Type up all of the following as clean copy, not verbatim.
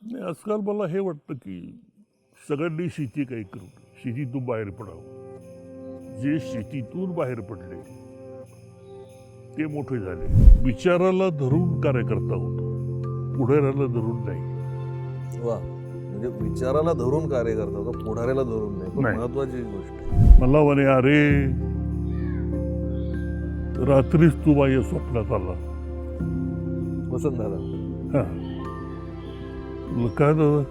नाही, आजकाल मला हे वाटतं की सगळ्यांनी शेती काही करू नये, शेतीतून बाहेर पडावं. जे शेतीतून बाहेर पडले ते मोठे झाले. विचाराला धरून कार्यकर्ता होतो, पुढाऱ्याला धरून नाही. वा, म्हणजे विचाराला धरून कार्य करता होता, पुढाऱ्याला धरून नाही. नाही. महत्वाची गोष्ट आहे. मला म्हणे, अरे रात्रीच तू माझ्या स्वप्नात आला. वसंत दादा, हा, तुला काय दादा?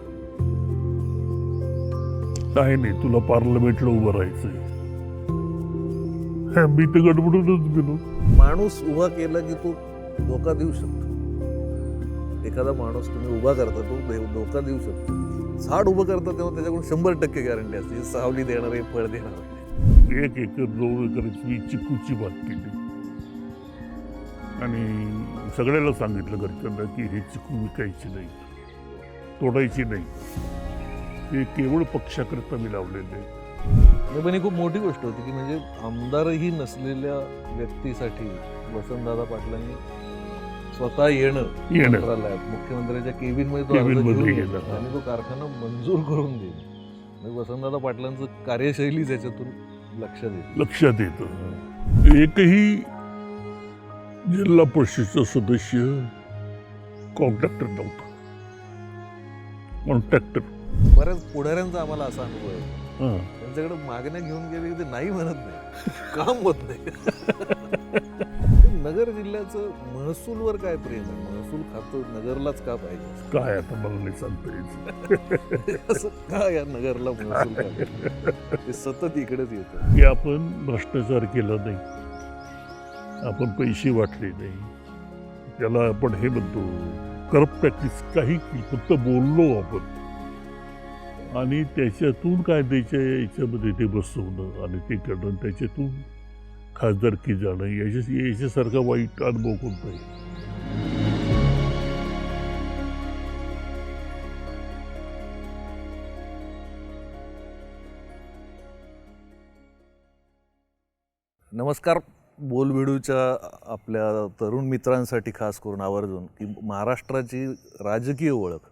काय नाही, तुला पार्लमेंटला उभं राहायचंय. मी तर गडबडूनच गेलो. माणूस उभा केला की तो धोका देऊ शकतो. एखादा माणूस तुम्ही उभा करता तो धोका देऊ शकतो. झाड उभं करता तेव्हा त्याच्याकडून 100% गॅरंटी असते, सावली देणार आहे, फळ देणार आहे. 1 एकर 2 एकरची चिकूची बाग केली आणि सगळ्याला सांगितलं घरच्यांना की हे चिकू विकायची नाही, तोडायची नाही, ते केवळ पक्षाकरता मी लावलेले. पण ही खूप मोठी गोष्ट होती की म्हणजे आमदारही नसलेल्या व्यक्तीसाठी वसंतदादा पाटलांनी स्वतः येणं मंत्रालयात, मुख्यमंत्र्यांच्या केबिनमध्ये आणि तो कारखाना मंजूर करून देणं. वसंतदादा पाटलांचं कार्यशैली त्याच्यातून लक्षात येतं. एकही जिल्हा परिषदचा सदस्य कॉन्ट्रॅक्टर नव्हता. कॉन्ट्रॅक्टर बऱ्याच पुढाऱ्यांचा आम्हाला असा अनुभव आहे. त्यांच्याकडे मागण्या घेऊन गेले की ते नाही म्हणत नाही, काम होत नाही. नगर जिल्ह्याचं महसूलवर काय प्रेम आहे? महसूल खातं नगरलाच का पाहिजे? काय आता मला नाही सांगता यायचं. असं का या नगरला महसूल पाहिजे? ते सतत इकडेच येतं की आपण भ्रष्टाचार केला नाही, आपण पैसे वाटले नाही, त्याला आपण हे म्हणतो करप्ट प्रॅक्टिस काही फक्त बोललो आपण आणि त्याच्यातून काय द्यायच्या याच्यामध्ये ते बसवणं आणि ते करणं, त्याच्यातून खासदारकी जाणं, याच्यासारखा वाईट अनुभव कोणता आहे? नमस्कार. बोलबिडूच्या आपल्या तरुण मित्रांसाठी खास करून आवर्जून की महाराष्ट्राची राजकीय ओळख,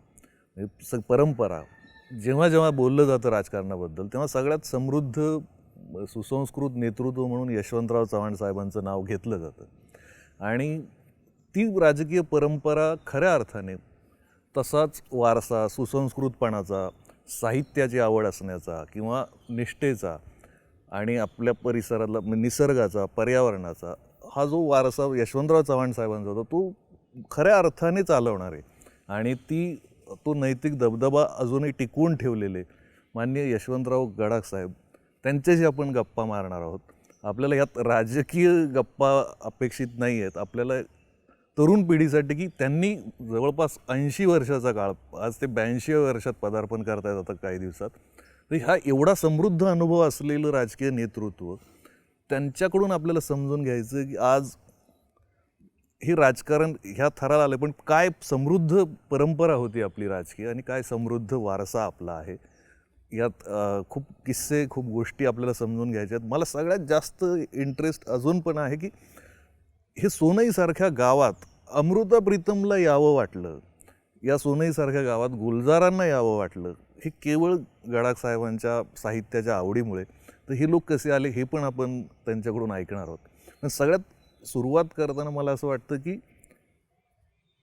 परंपरा, जेव्हा जेव्हा बोललं जातं राजकारणाबद्दल तेव्हा सगळ्यात समृद्ध सुसंस्कृत नेतृत्व म्हणून यशवंतराव चव्हाण साहेबांचं नाव घेतलं जातं. आणि ती राजकीय परंपरा खऱ्या अर्थाने तसाच वारसा, सुसंस्कृतपणाचा, साहित्याची आवड असण्याचा किंवा निष्ठेचा आणि आपल्या परिसरातला निसर्गाचा, पर्यावरणाचा हा जो वारसा यशवंतराव चव्हाण साहेबांचा होता तो खऱ्या अर्थाने चालवणार आहे. आणि तो नैतिक दबदबा अजूनही टिकवून ठेवलेले माननीय यशवंतराव गडाख साहेब, त्यांच्याशी आपण गप्पा मारणार आहोत. आपल्याला यात राजकीय गप्पा अपेक्षित नाही आहेत. आपल्याला तरुण पिढीसाठी की त्यांनी जवळपास 80 वर्षाचा काळ, आज ते 82 वर्षात पदार्पण करतायत आता काही दिवसात. तर हा एवढा समृद्ध अनुभव असलेलं राजकीय नेतृत्व त्यांच्याकडून आपल्याला समजून घ्यायचं की आज हे राजकारण ह्या थराला आलं, पण काय समृद्ध परंपरा होती आपली राजकीय आणि काय समृद्ध वारसा आपला आहे. यात खूप किस्से, खूप गोष्टी आपल्याला समजून घ्यायच्या आहेत. मला सगळ्यात जास्त इंटरेस्ट अजून पण आहे की हे सोनईसारख्या गावात अमृता प्रीतमला यावं वाटलं, या सोनईसारख्या गावात गुलजारांना यावं वाटलं, हे केवळ गडाख साहेबांच्या साहित्याच्या आवडीमुळे. तर हे लोक कसे आले हे पण आपण त्यांच्याकडून ऐकणार आहोत. पण सगळ्यात सुरुवात करताना मला असं वाटतं की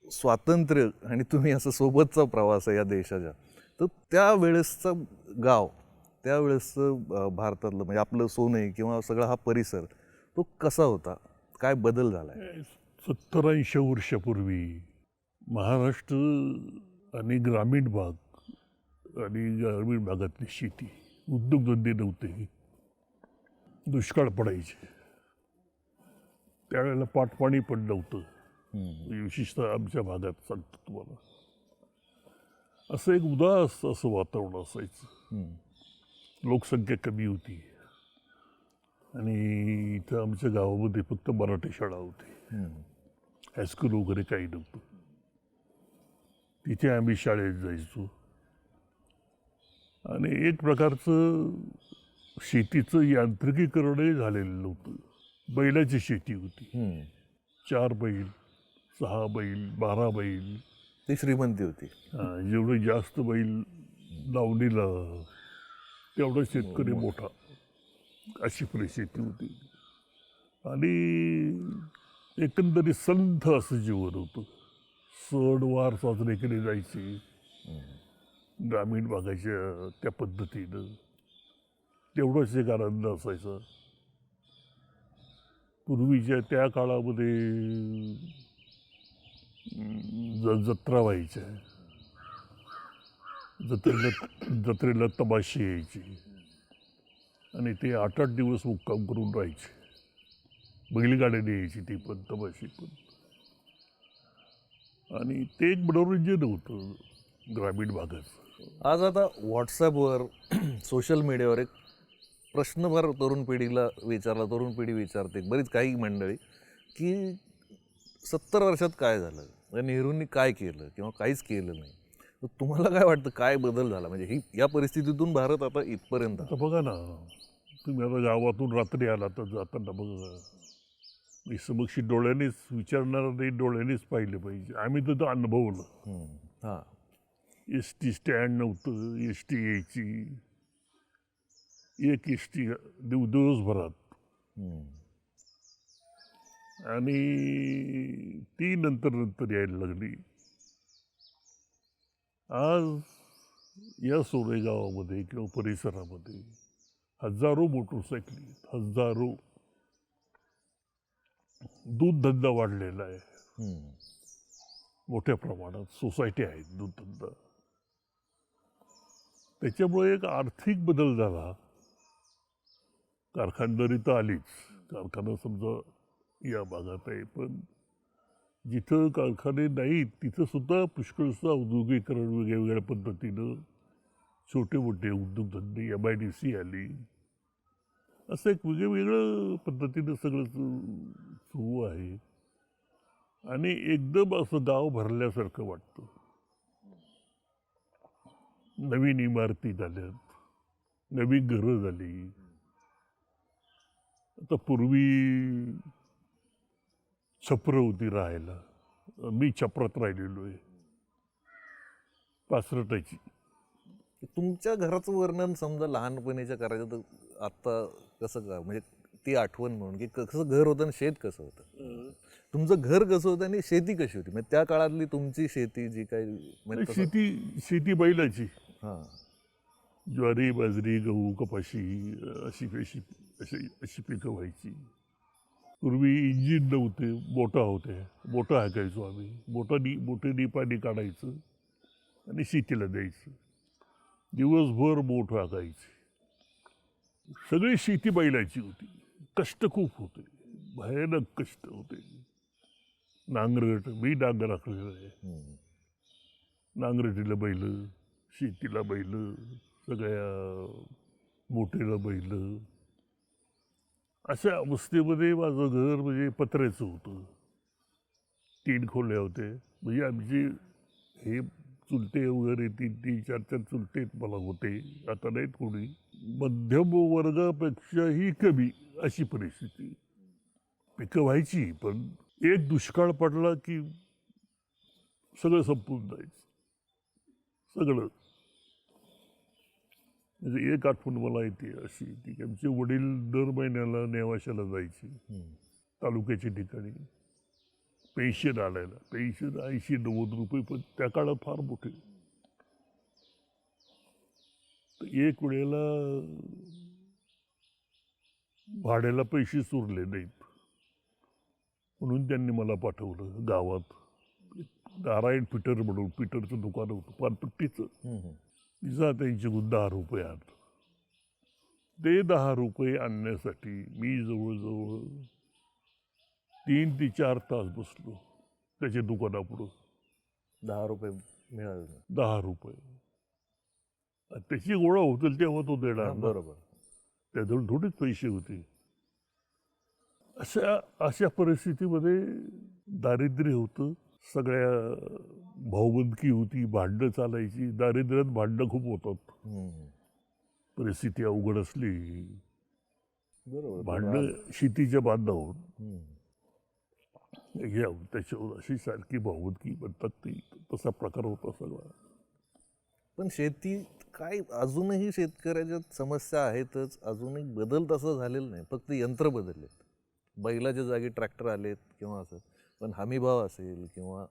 स्वातंत्र्य आणि तुम्ही असं सोबतचा प्रवास आहे या देशाच्या, तर त्यावेळेसचं गाव, त्यावेळेसचं भारतातलं म्हणजे आपलं सोनई किंवा सगळा हा परिसर तो कसा होता, काय बदल झाला आहे? 70-80 वर्षापूर्वी महाराष्ट्र आणि ग्रामीण भाग आणि ग्रामीण भागातली शेती, उद्योगधंदे नव्हते, दुष्काळ पडायचे, त्यावेळेला पाटपाणी पण नव्हतं. विशेषतः आमच्या भागात सांगतो तुम्हाला, असं एक उदास असं वातावरण असायचं. लोकसंख्या कमी होती आणि इथं आमच्या गावामध्ये फक्त मराठी शाळा होती, हायस्कूल वगैरे काही नव्हतं. तिथे आम्ही शाळेत जायचो आणि एक प्रकारचं शेतीचं यांत्रिकीकरणही झालेलं नव्हतं. बैलाची शेती होती, 4 बैल, 6 बैल, 12 बैल ती श्रीमंती होती. जेवढं जास्त बैल लावणीला तेवढा शेतकरी मोठा, अशी परिस्थिती होती. आणि एकंदरीत संथ असं जीवन होतं. सणवार साजरे केले जायचे ग्रामीण भागाच्या त्या पद्धतीनं. तेवढाच एक आनंद असायचा. पूर्वीच्या त्या काळामध्ये जत्रा व्हायच्या, जत्रेला तमाशे यायचे आणि ते 8-8 दिवस मुक्काम करून राहायचे. बैलगाड्याने यायची ती पण, तमाशे पण. आणि ते एक मनोरंजन होतं ग्रामीण भागाचं. आज आता व्हॉट्सॲपवर सोशल मीडियावर एक प्रश्नभर तरुण पिढीला विचारला, तरुण पिढी विचारते, बरीच काही मंडळी, की 70 वर्षात काय झालं, नेहरूंनी काय केलं किंवा काहीच केलं नाही. तर तुम्हाला काय वाटतं, काय बदल झाला? म्हणजे ही या परिस्थितीतून भारत आता इथपर्यंत. आता बघा ना, तुम्ही आता गावातून रात्री आला तर जाताना बघा, मी समक्ष डोळ्यानेच विचारणार नाही, डोळ्यानेच पाहिले पाहिजे. आम्ही तर अनुभवलं. हां, एस टी स्टँड नव्हतं, एस टी यायची, एक एस टी दिवसभरात, आणि ती नंतर यायला लागली. आज या सोरे गावामध्ये किंवा परिसरामध्ये हजारो मोटरसायकली आहेत, हजारो. दूध धंदा वाढलेला आहे मोठ्या प्रमाणात, सोसायटी आहेत दूध धंदा. त्याच्यामुळे एक आर्थिक बदल झाला. कारखानदारी तर आलीच, कारखाना समजा या भागात आहे, पण जिथं कारखाने नाहीत तिथं सुद्धा पुष्कळसं औद्योगिकरण वेगवेगळ्या पद्धतीनं, छोटे मोठे उद्योगधंदे, MIDC आली, असं एक वेगळं पद्धतीनं सगळं सुरू आहे. आणि एकदम असं गाव भरल्यासारखं वाटतं. नवीन इमारती झाल्यात, नवीन घरं झाली. आता पूर्वी छपरं होती राहायला, मी छपरात राहिलेलो आहे, पाचरटाची. तुमच्या घराचं वर्णन समजा लहानपणीच्या करायचं तर आत्ता कसं का, म्हणजे ती आठवण म्हणून, की कसं घर होतं आणि शेत कसं होतं, तुमचं घर कसं होतं आणि शेती कशी होती, म्हणजे त्या काळातली तुमची शेती जी काही, म्हणजे शेती बैलाची. हां, ज्वारी, बाजरी, गहू, कपाशी, अशी पिकं व्हायची. पूर्वी इंजिन नव्हते, बोटा होते, बोटं हाकायचो आम्ही. बोटीनी पाणी काढायचं आणि शेतीला द्यायचं. दिवसभर बोट हाकायची. सगळी शेती बैलाची होती. कष्ट खूप होते, भयानक कष्ट होते. नांगरट, मी नांगर राखलेलं आहे. नांगरटीला बैल, शेतीला बैल, सगळ्या मोठेला बैल. अशा अवस्थेमध्ये माझं घर म्हणजे पत्र्याचं होतं. 3 खोल्या होते. म्हणजे आमची हे चुलते वगैरे 3-3, 4-4 चुलते मला होते, आता नाहीत कोणी. मध्यम वर्गापेक्षाही कमी अशी परिस्थिती. पिकं व्हायची, पण एक दुष्काळ पडला की सगळं संपून जायचं, सगळं. म्हणजे एक आठवण मला येते अशी, की आमचे वडील दर महिन्याला नेवाशाला जायचे, तालुक्याच्या ठिकाणी पेन्शन आणायला. पेन्शन 80-90 रुपये, पण त्या काळात फार मोठे. तर एक वेळेला भाड्याला पैसे सुरले नाहीत, म्हणून त्यांनी मला पाठवलं गावात. नारायण पीटर म्हणून, पीटरचं दुकान होतं पानपट्टीचं. जा त्यांच्याकडून 10 रुपये आण. ते 10 रुपये आणण्यासाठी मी जवळजवळ 3 ते 4 तास बसलो त्याच्या दुकानापुढं. 10 रुपये मिळाले? 10 रुपये. त्याची गोळा होतील तेव्हा तो देणार. बरोबर. त्याजवळ थोडेच पैसे होते. अशा परिस्थितीमध्ये दारिद्र्य होतं. सगळ्या भाऊबंदकी होती, भांडणं चालायची. दारिद्र्यात भांडणं खूप होतात. परिस्थिती अवघड असली, बरोबर, भांडणं शेतीच्या बांधावर. या त्याच्यावर अशी सारखी भावुकी म्हणतात ती तसा प्रकार होता सगळा. पण शेती काय अजूनही शेतकऱ्याच्या समस्या आहेतच, अजूनही बदल तसा झालेला नाही, फक्त यंत्र बदललेत. बैलाच्या जागी ट्रॅक्टर आलेत किंवा असं, पण हमीभाव असेल किंवा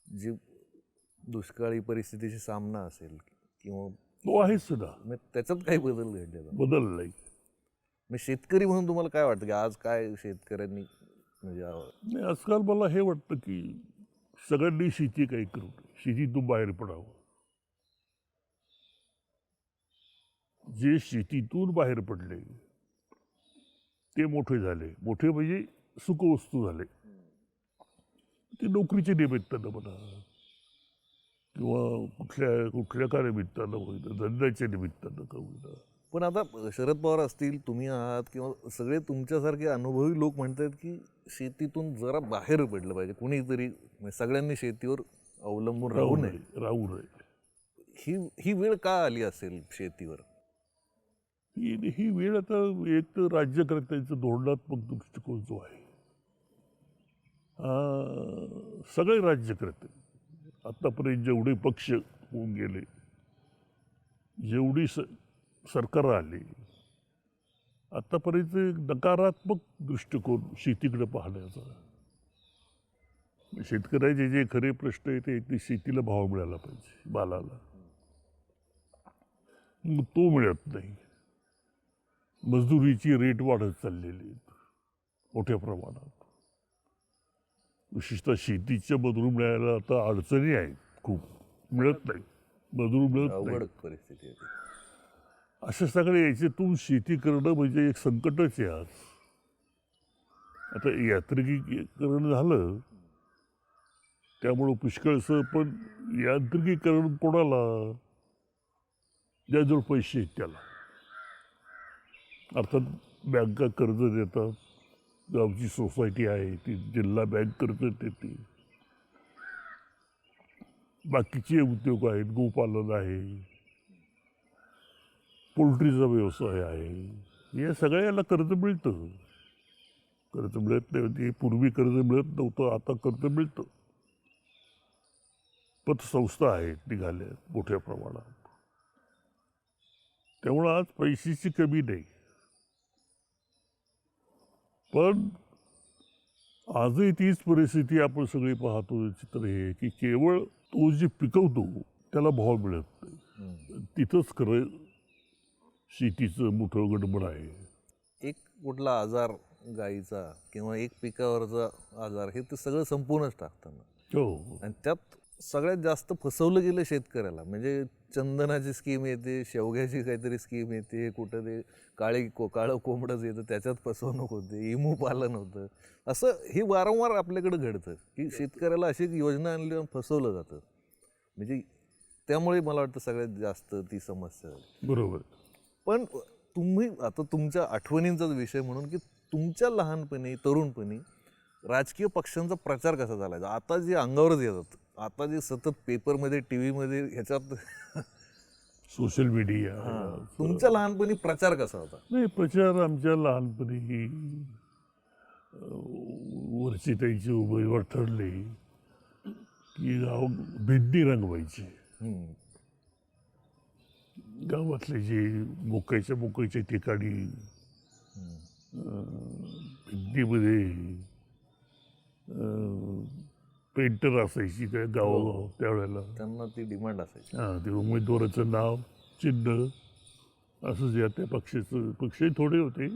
जी दुष्काळी परिस्थितीशी सामना असेल किंवा तो आहेच ना, मग त्याच्यात काही बदल घडलेला. बदल नाही. मग शेतकरी म्हणून तुम्हाला काय वाटतं की आज काय शेतकऱ्यांनी म्हणजे नाही, आजकाल मला हे वाटतं की सगळ्यांनी शेती काही करू नये, शेतीतून बाहेर पडावं. जे शेतीतून बाहेर पडले ते मोठे झाले, मोठे म्हणजे सुखवस्तू झाले, ते नोकरीच्या निमित्तानं म्हणा किंवा कुठल्या कुठल्या का निमित्तानं होईना, धंद्याच्या निमित्तानं का होईना. पण आता शरद पवार असतील, तुम्ही आहात किंवा सगळे तुमच्यासारखे अनुभवी लोक म्हणतात की शेतीतून जरा बाहेर पडलं पाहिजे कुणीतरी, म्हणजे सगळ्यांनी शेतीवर अवलंबून राहू नये. राहू नये. ही वेळ का आली असेल शेतीवर? ही वेळ आता एक तर राज्यकर्त्यांचं धोरणात्मक दृष्टिकोन जो आहे, सगळे राज्यकर्ते आतापर्यंत जेवढे पक्ष होऊन गेले, जेवढी सरकार आली, आतापर्यंत एक नकारात्मक दृष्टिकोन शेतीकडे पाहण्याचा. शेतकऱ्याचे जे खरे प्रश्न आहेत ते शेतीला भाव मिळाला पाहिजे, मालाला, मग तो मिळत नाही. मजुरीची रेट वाढत चाललेली आहेत मोठ्या प्रमाणात. विशेषतः शेतीच्या मजूर मिळायला आता अडचणी आहेत, खूप मिळत नाही, मजूर मिळत नाही. अवघड परिस्थिती आहे. अशा सगळ्या याच्यातून शेती करणं म्हणजे एक संकटच आहे आज. आता यांत्रिकीकरण झालं त्यामुळं पुष्कळसं, पण यांत्रिकीकरण कोणाला? ज्याजवळ पैसे आहेत त्याला. अर्थात बँका कर्ज देतात, गावची सोसायटी आहे ती जिल्हा बँक कर्ज देते, बाकीचे उद्योग आहेत, गोपालन आहे, पोल्ट्रीचा व्यवसाय आहे, या सगळ्याला कर्ज मिळतं. कर्ज मिळत नाही म्हणजे पूर्वी कर्ज मिळत नव्हतं, आता कर्ज मिळतं. पतसंस्था आहेत निघाल्या मोठ्या प्रमाणात, त्यामुळं आज पैशाची कमी नाही. पण आजही तीच परिस्थिती आपण सगळी पाहतो. चित्र हे की केवळ तो जे पिकवतो त्याला भाव मिळत नाही. तिथंच खरं शेतीचं मोठं गडबड आहे. एक कुठला आजार गाईचा किंवा एक पिकावरचा आजार हे ते सगळं संपूर्णच टाकताना, हो, आणि त्यात सगळ्यात जास्त फसवलं गेलं शेतकऱ्याला. म्हणजे चंदनाची स्कीम येते, शेवग्याची काहीतरी स्कीम येते, कुठं ते काळं कोंबडंच येतं त्याच्यात फसवणूक होते, इमू पालन होतं. असं हे वारंवार आपल्याकडे घडतं की शेतकऱ्याला अशी एक योजना आणली आणि फसवलं जातं. म्हणजे त्यामुळे मला वाटतं सगळ्यात जास्त ती समस्या झाली. बरोबर. पण तुम्ही आता तुमच्या आठवणींचाच विषय म्हणून की तुमच्या लहानपणी तरुणपणी राजकीय पक्षांचा प्रचार कसा झाला? आता जे अंगावरच येतात, आता जे सतत पेपरमध्ये टी व्हीमध्ये ह्याच्यात सोशल मीडिया. तुमच्या लहानपणी प्रचार कसा होता? नाही, प्रचार आमच्या लहानपणी वरची त्यांची उमेदवार ठरले की गाव भिंडी रंगवायची. गावातले जे मोकळ्याच्या ठिकाणी भिंतीमध्ये पेंटर असायची त्या गावोगाव त्यावेळेला, त्यांना ती डिमांड असायची. ते उमेदवाराचं नाव, चिन्ह असं जे त्या पक्षही थोडे होते,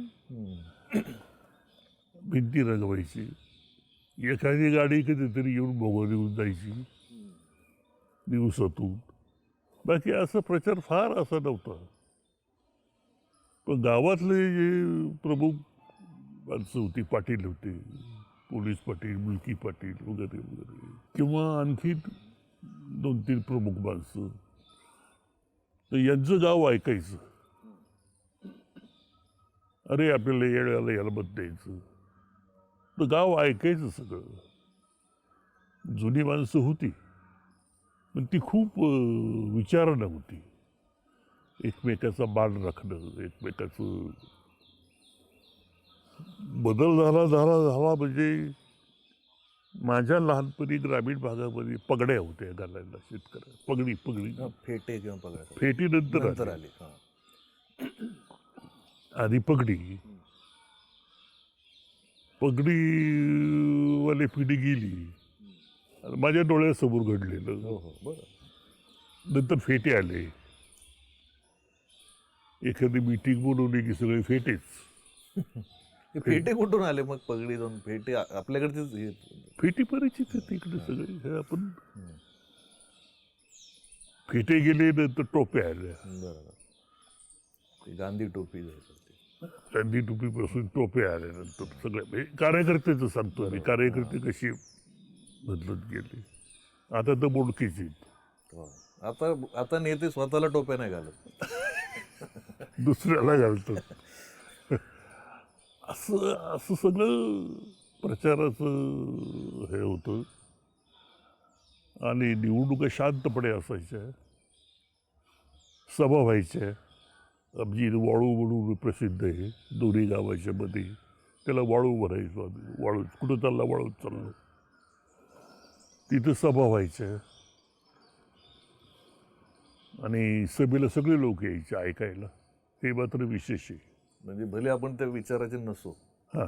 भिंती रंगवायची. एखादी गाडी कधीतरी येऊन भोगं देऊन जायची दिवसातून. बाकी असा प्रचार फार असा नव्हता. पण गावातले जे प्रमुख माणसं होती, पाटील होते, पोलीस पाटील, मुलकी पाटील वगैरे वगैरे, किंवा आणखी 2-3 प्रमुख माणसं, तर यांचं गाव ऐकायचं. अरे आपल्याला येळ्याला याला मत द्यायचं, तर गाव ऐकायचं सगळं. जुनी माणसं होती पण ती खूप विचारणं होती. एकमेकाचा मान राखणं, एकमेकाचं बदल झाला म्हणजे माझ्या लहानपणी ग्रामीण भागामध्ये पगड्या होत्या घालायला शेतकऱ्या. पगडी पगडी फेटे किंवा पगड फेटी नंतर नंतर आली. आली. आधी पगडी पगडीवाली पिढी गेली. माझ्या डोळ्यासमोर घडलेलं. हो हो बरं. नंतर फेटे आले. एखादी मीटिंग बोलवली की सगळे फेटेच. हे फेटे कुठून आले मग? पगडी दोन फेटे आपल्याकडचेच फेटी परिचित आहे तिकडे सगळे. हे आपण फेटे गेले नंतर टोप्या आल्या. बरोबर. ते गांधी टोपी जायचं ते. गांधी टोपीपासून टोप्या आल्यानंतर सगळे म्हणजे कार्यकर्त्याचं सांगतो मी. कार्यकर्ते कशी बदलत गेले. आता तर बोडकीच आहेत. हो. आता आता नेते स्वतःला टोप्या नाही घालत, दुसऱ्याला घालतात. असं असं सगळं प्रचाराचं हे होतं. आणि निवडणुका शांतपणे असायच्या, सभा व्हायच्या. आमची वाळू म्हणून प्रसिद्ध आहे दोन्ही गावाच्या मध्ये. त्याला वाळू भरायचो आम्ही. वाळू कुठं चालला? वाळूच चाललो. तिथं सभा व्हायच्या आणि सभेला सगळे लोक यायचे ऐकायला. हे मात्र विशेष आहे. म्हणजे भले आपण त्या विचाराचे नसो, हां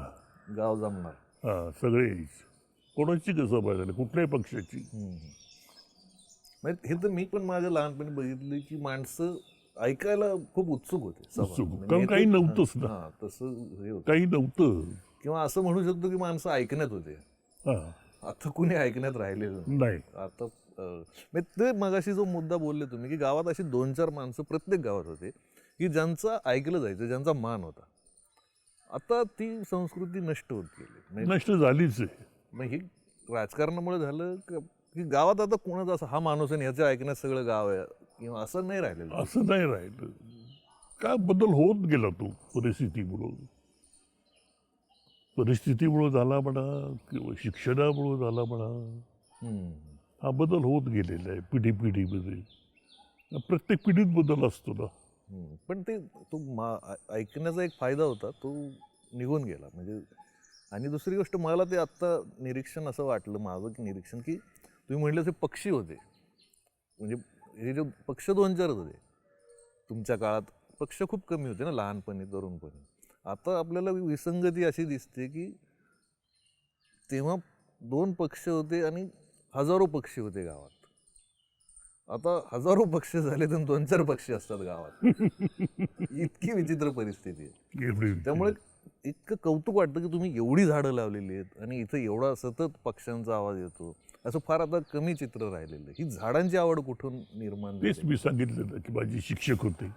गाव जमणार. हां सगळे यायचे. कोणाची का सभा झाली? कुठल्याही पक्षाची. म्हणजे हे तर मी पण माझ्या लहानपणी बघितलं की माणसं ऐकायला खूप उत्सुक होते सभा. उत्सुक. म्हणजे कारण काही नेते- नव्हतंच ना. हां, तसं हे होतं. काही नव्हतं. किंवा असं म्हणू शकतो की माणसं ऐकण्यात होते. हां आता कुणी ऐकण्यात राहिलेलं नाही. नाही. आता म्हणजे ते मगाशी जो मुद्दा बोलले तुम्ही की गावात अशी 2-4 माणसं प्रत्येक गावात होते की ज्यांचं ऐकलं जायचं, ज्यांचा मान होता. आता ती संस्कृती नष्ट होत गेली. म्हणजे नष्ट झालीच आहे. मग हे राजकारणामुळे झालं की गावात आता कोणाचा असं हा माणूस आहे ह्याच्या ऐकण्यात सगळं गाव आहे किंवा असं नाही राहिलेलं. असं नाही राहिलं. काय बदल होत गेला तो परिस्थितीमुळं. परिस्थितीमुळं झाला म्हणा किंवा शिक्षणामुळं झाला म्हणा. हा बदल होत गेलेला आहे पिढीमध्ये. प्रत्येक पिढीत बदल असतो ना. पण ते तो ऐकण्याचा एक फायदा होता, तो निघून गेला. म्हणजे आणि दुसरी गोष्ट मला ते आत्ता निरीक्षण असं वाटलं माझं की निरीक्षण की तुम्ही म्हटलं ते पक्षी होते. म्हणजे हे जे पक्ष 2-4 होते तुमच्या काळात. पक्ष खूप कमी होते ना लहानपणी तरुणपणी. आता आपल्याला विसंगती अशी दिसते की तेव्हा 2 पक्ष होते आणि हजारो पक्षी होते गावात. आता हजारो पक्ष झाले तर 2-4 पक्षी असतात गावात. इतकी विचित्र परिस्थिती आहे. त्यामुळे इतकं कौतुक वाटतं की तुम्ही एवढी झाडं लावलेली आहेत आणि इथं एवढा सतत पक्ष्यांचा आवाज येतो. असं फार आता कमी चित्र राहिलेलं आहे. ही झाडांची आवड कुठून निर्माण झाली? तेच मी सांगितलं ना की माझे शिक्षक होते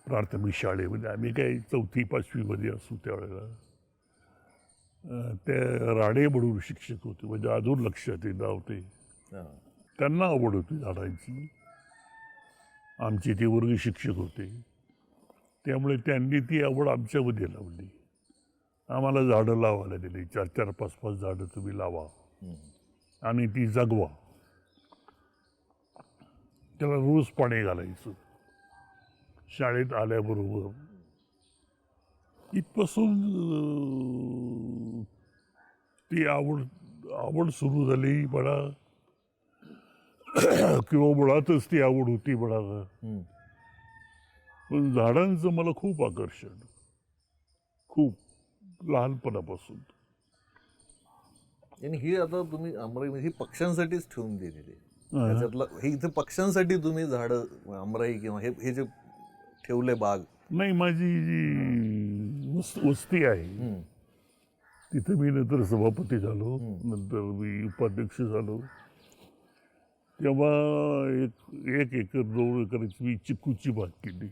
प्राथमिक शाळेमध्ये. आम्ही काय 4वी-5वी असू त्यावेळेला. त्या राणे म्हणून शिक्षक होते. म्हणजे अजून लक्षात आहे नाव ते. त्यांना आवड होती झाडांची. आमचे ते वर्ग शिक्षक होते. त्यामुळे त्यांनी ती आवड आमच्यामध्ये लावली. आम्हाला झाडं लावायला दिली. 4-4, 5-5 झाडं तुम्ही लावा आणि ती जगवा. त्याला रोज पाणी घालायचं शाळेत आल्याबरोबर. इथपासून ती आवड सुरू झाली म्हणा किंवा मुळातच ती आवड होती म्हणा. पण झाडांचं मला खूप आकर्षण, खूप लहानपणापासून. आणि ही आता तुम्ही आमराई ही पक्ष्यांसाठीच ठेवून दिलेली आहे. त्याच्यातलं हे इथे पक्ष्यांसाठी तुम्ही झाडं आमराई किंवा हे जे ठेवले बाग. नाही, माझी जी वस्ती आहे तिथे मी नंतर सभापती झालो. नंतर मी उपाध्यक्ष झालो. तेव्हा 1 एकर 2 एकरची मी चिकूची बाग केली.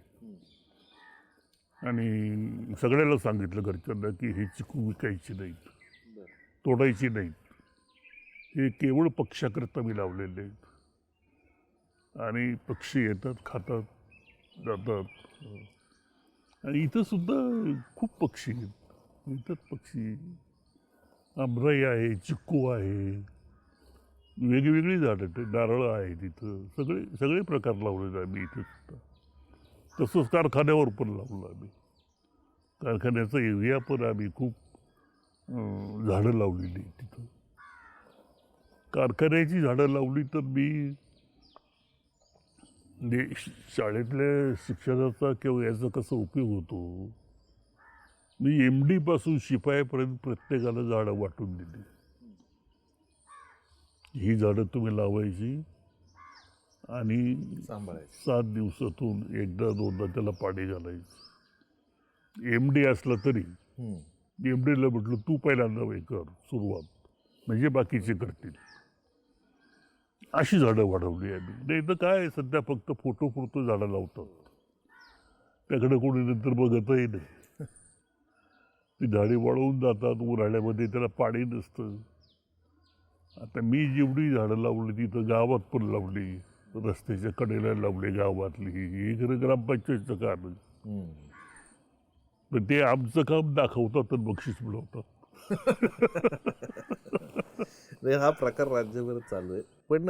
आणि सगळ्याला सांगितलं घरच्यांना की हे चिकू विकायची नाहीत, तोडायची नाहीत. हे केवळ पक्ष्याकरता मी लावलेले आहेत. आणि पक्षी येतात, खातात, जातात. आणि इथं सुद्धा खूप पक्षी आहेत. इथं पक्षी आमराई आहे, चिक्कू आहे, वेगवेगळी झाडं आहेत, नारळं आहेत इथं. सगळे प्रकार लावलेले आम्ही इथं सुद्धा. तसंच कारखान्यावर पण लावलं आम्ही. कारखान्याचा एरिया पण आम्ही खूप झाडं लावलेली तिथं. कारखान्याची झाडं लावली तर मी म्हणजे शाळेतल्या शिक्षणाचा किंवा याचा कसा उपयोग होतो. मी MD पासून शिपायापर्यंत प्रत्येकाला झाडं वाटून दिली. ही झाडं तुम्ही लावायची आणि सांभाळायचं. 7 दिवसातून एकदा दोनदा त्याला पाणी घालायचं. MD असला तरी MDला म्हटलं तू पहिल्यांदा हे कर सुरुवात, म्हणजे बाकीचे करतील. अशी झाडं वाढवली आम्ही. नाही तर काय सध्या फक्त फोटो पुरतं झाडं लावतात, त्याकडे कोणी नंतर बघतही नाही. ती झाडे वाळवून जातात उन्हाळ्यामध्ये, त्याला पाणी नसतं. आता मी जेवढी झाडं लावली तिथं गावात पण लावली, रस्त्याच्या कडेला लावली गावातली, हे खरं ग्रामपंचायतचं काम आहे. पण ते आमचं काम दाखवतात आणि बक्षीस मिळवतात. हा प्रकार राज्यभर चालू आहे. पण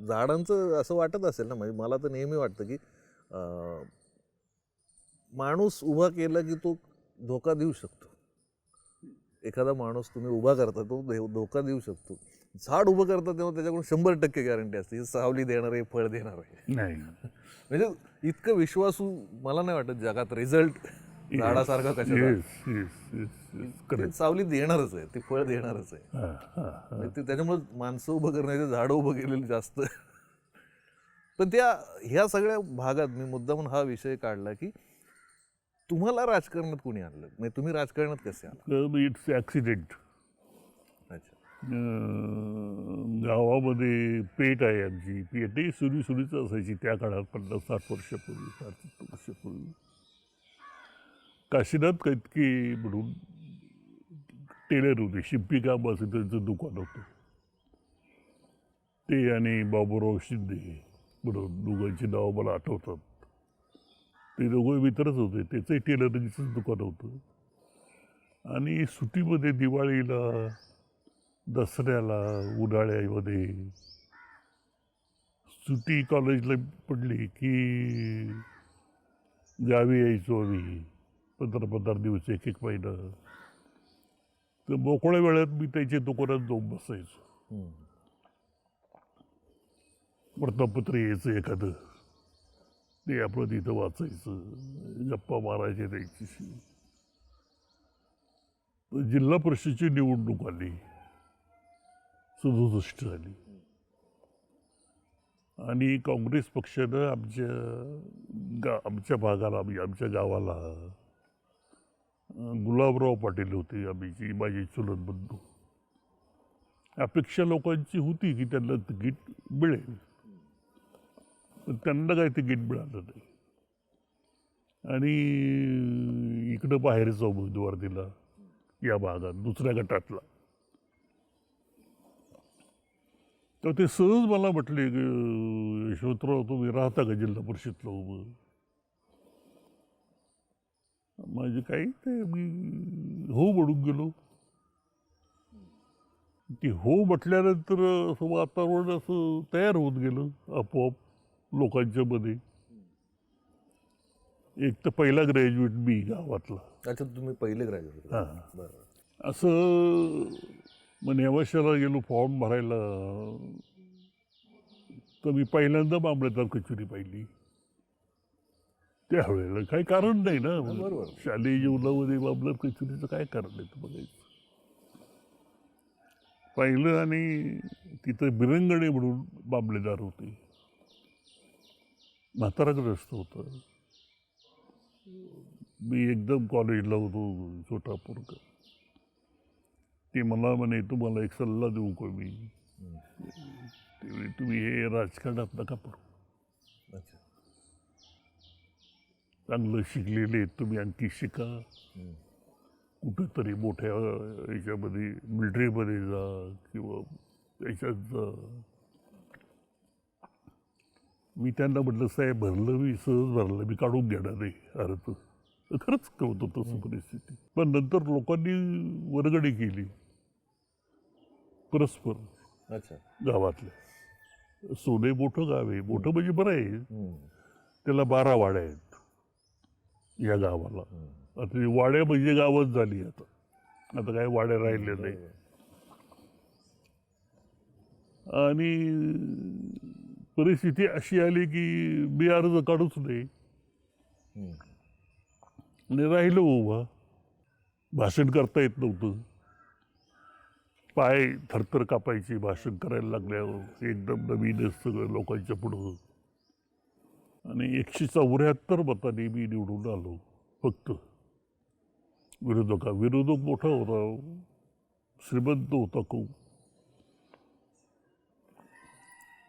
झाडांचं असं वाटत असेल ना, म्हणजे मला तर नेहमी वाटतं की माणूस उभा केला की तो धोका देऊ शकतो. एखादा माणूस तुम्ही उभा करता तो धोका देऊ शकतो. झाड उभं करता तेव्हा त्याच्याकडून 100% गॅरंटी असते, हे सावली देणार आहे, फळ देणार आहे. नाही म्हणजे इतकं विश्वासू मला नाही वाटत जगात रिझल्ट झाडासारखा कशा सावली देणारच आहे, ती फळ देणारच आहे. त्याच्यामुळे माणसं उभं करण्याचे झाडं उभं केलेली जास्त. पण ह्या सगळ्या भागात मी मुद्दामून हा विषय काढला की तुम्हाला राजकारणात कोणी आणलं, म्हणजे तुम्ही राजकारणात कसे आला? It's accident. अच्छा. गावामध्ये पेठ आहे आमची. पेठही सुरीच असायची त्या काळात, 50-60 वर्षापूर्वी, 60-70 वर्षापूर्वी. काशीनाथ कैतके म्हणून टेलर होते, शिंपी काम असं त्यांचं दुकान होतं. ते आणि बाबूराव शिंदे म्हणून दोघांची नावं मला आठवतात. ते दोघं मित्रच होते. त्याचंही टेलरिंगचंच दुकान होतं. आणि सुट्टीमध्ये दिवाळीला, दसऱ्याला, उन्हाळ्यामध्ये सुट्टी कॉलेजला पडली की गावी यायचो आम्ही 15-15 दिवस, एक महिना. तर मोकळ्या वेळात मी त्याच्या दुकानात जाऊन बसायचो. वर्तमानपत्र यायचं एखादं, ते आपण तिथं वाचायचं, गप्पा मारायचे त्यांच्याशी. जिल्हा परिषदेची निवडणूक आली, 67 झाली आणि काँग्रेस पक्षानं आमच्या भागाला, आमच्या गावाला गुलाबराव पाटील होते, आम्ही माझे चुलत बंधू. अपेक्षा लोकांची होती की त्यांना तिकीट मिळेल, पण त्यांना काही तिकीट मिळालं नाही. आणि इकडं बाहेरचा उमेदवार दिला या भागात, दुसऱ्या गटातला. तर ते सहज मला म्हटले की यशवंतराव तुम्ही राहता का जिल्हा परिषदला उभं? माझे काही ते मी हो म्हणून गेलो. ती हो म्हटल्यानंतर असं वातावरण असं तयार होत गेलं आपोआप लोकांच्या मध्ये. एक तर पहिला ग्रॅज्युएट मी गावातला. अच्छा, तुम्ही पहिले ग्रॅज्युएट? हां. असं मग नेवाशाला गेलो फॉर्म भरायला, तर मी पहिल्यांदा मामलेदार कचेरी पाहिली. त्यावेळेला काही कारण नाही ना, बरोबर. शालेय जीवनामध्ये मामलेदार कचेरीचं काय कारण आहे बघायचं. पाहिलं आणि तिथं बिरंगणे म्हणून मामलेदार होते. म्हाताराग्रस्त होतं. मी एकदम कॉलेजला होतो, छोटा पोरगा. ते मला म्हणे तुम्हाला एक सल्ला देऊ का मी? तुम्ही हे राजकारणात नका पडू. अच्छा. चांगलं शिकलेले आहेत तुम्ही, आणखी शिका. कुठेतरी मोठ्या याच्यामध्ये मिलिटरीमध्ये जा किंवा याच्यात जा. मी त्यांना म्हटलं साहेब भरलं, मी सहज भरलं, मी काढून घेणार नाही अर्थ. खरंच कळतो तसं परिस्थिती. पण नंतर लोकांनी वर्गणी केली परस्पर. अच्छा. गावातलं सोने मोठं गाव आहे, मोठं म्हणजे बरं आहे. त्याला 12 वाड्या आहेत या गावाला. आता वाड्या म्हणजे गावच झाली. आता काय वाड्या राहिल्या नाही. आणि परिस्थिती अशी आली की मी अर्ज काढूच नाही आणि राहिलो उभा. भाषण करता येत नव्हतं, पाय थरथर कापायचे भाषण करायला लागल्यावर. एकदम नवीनच सगळं लोकांच्या पुढं. आणि 174 मतांनी मी निवडून आलो फक्त. विरोधक मोठा होता, श्रीमंत होता खूप.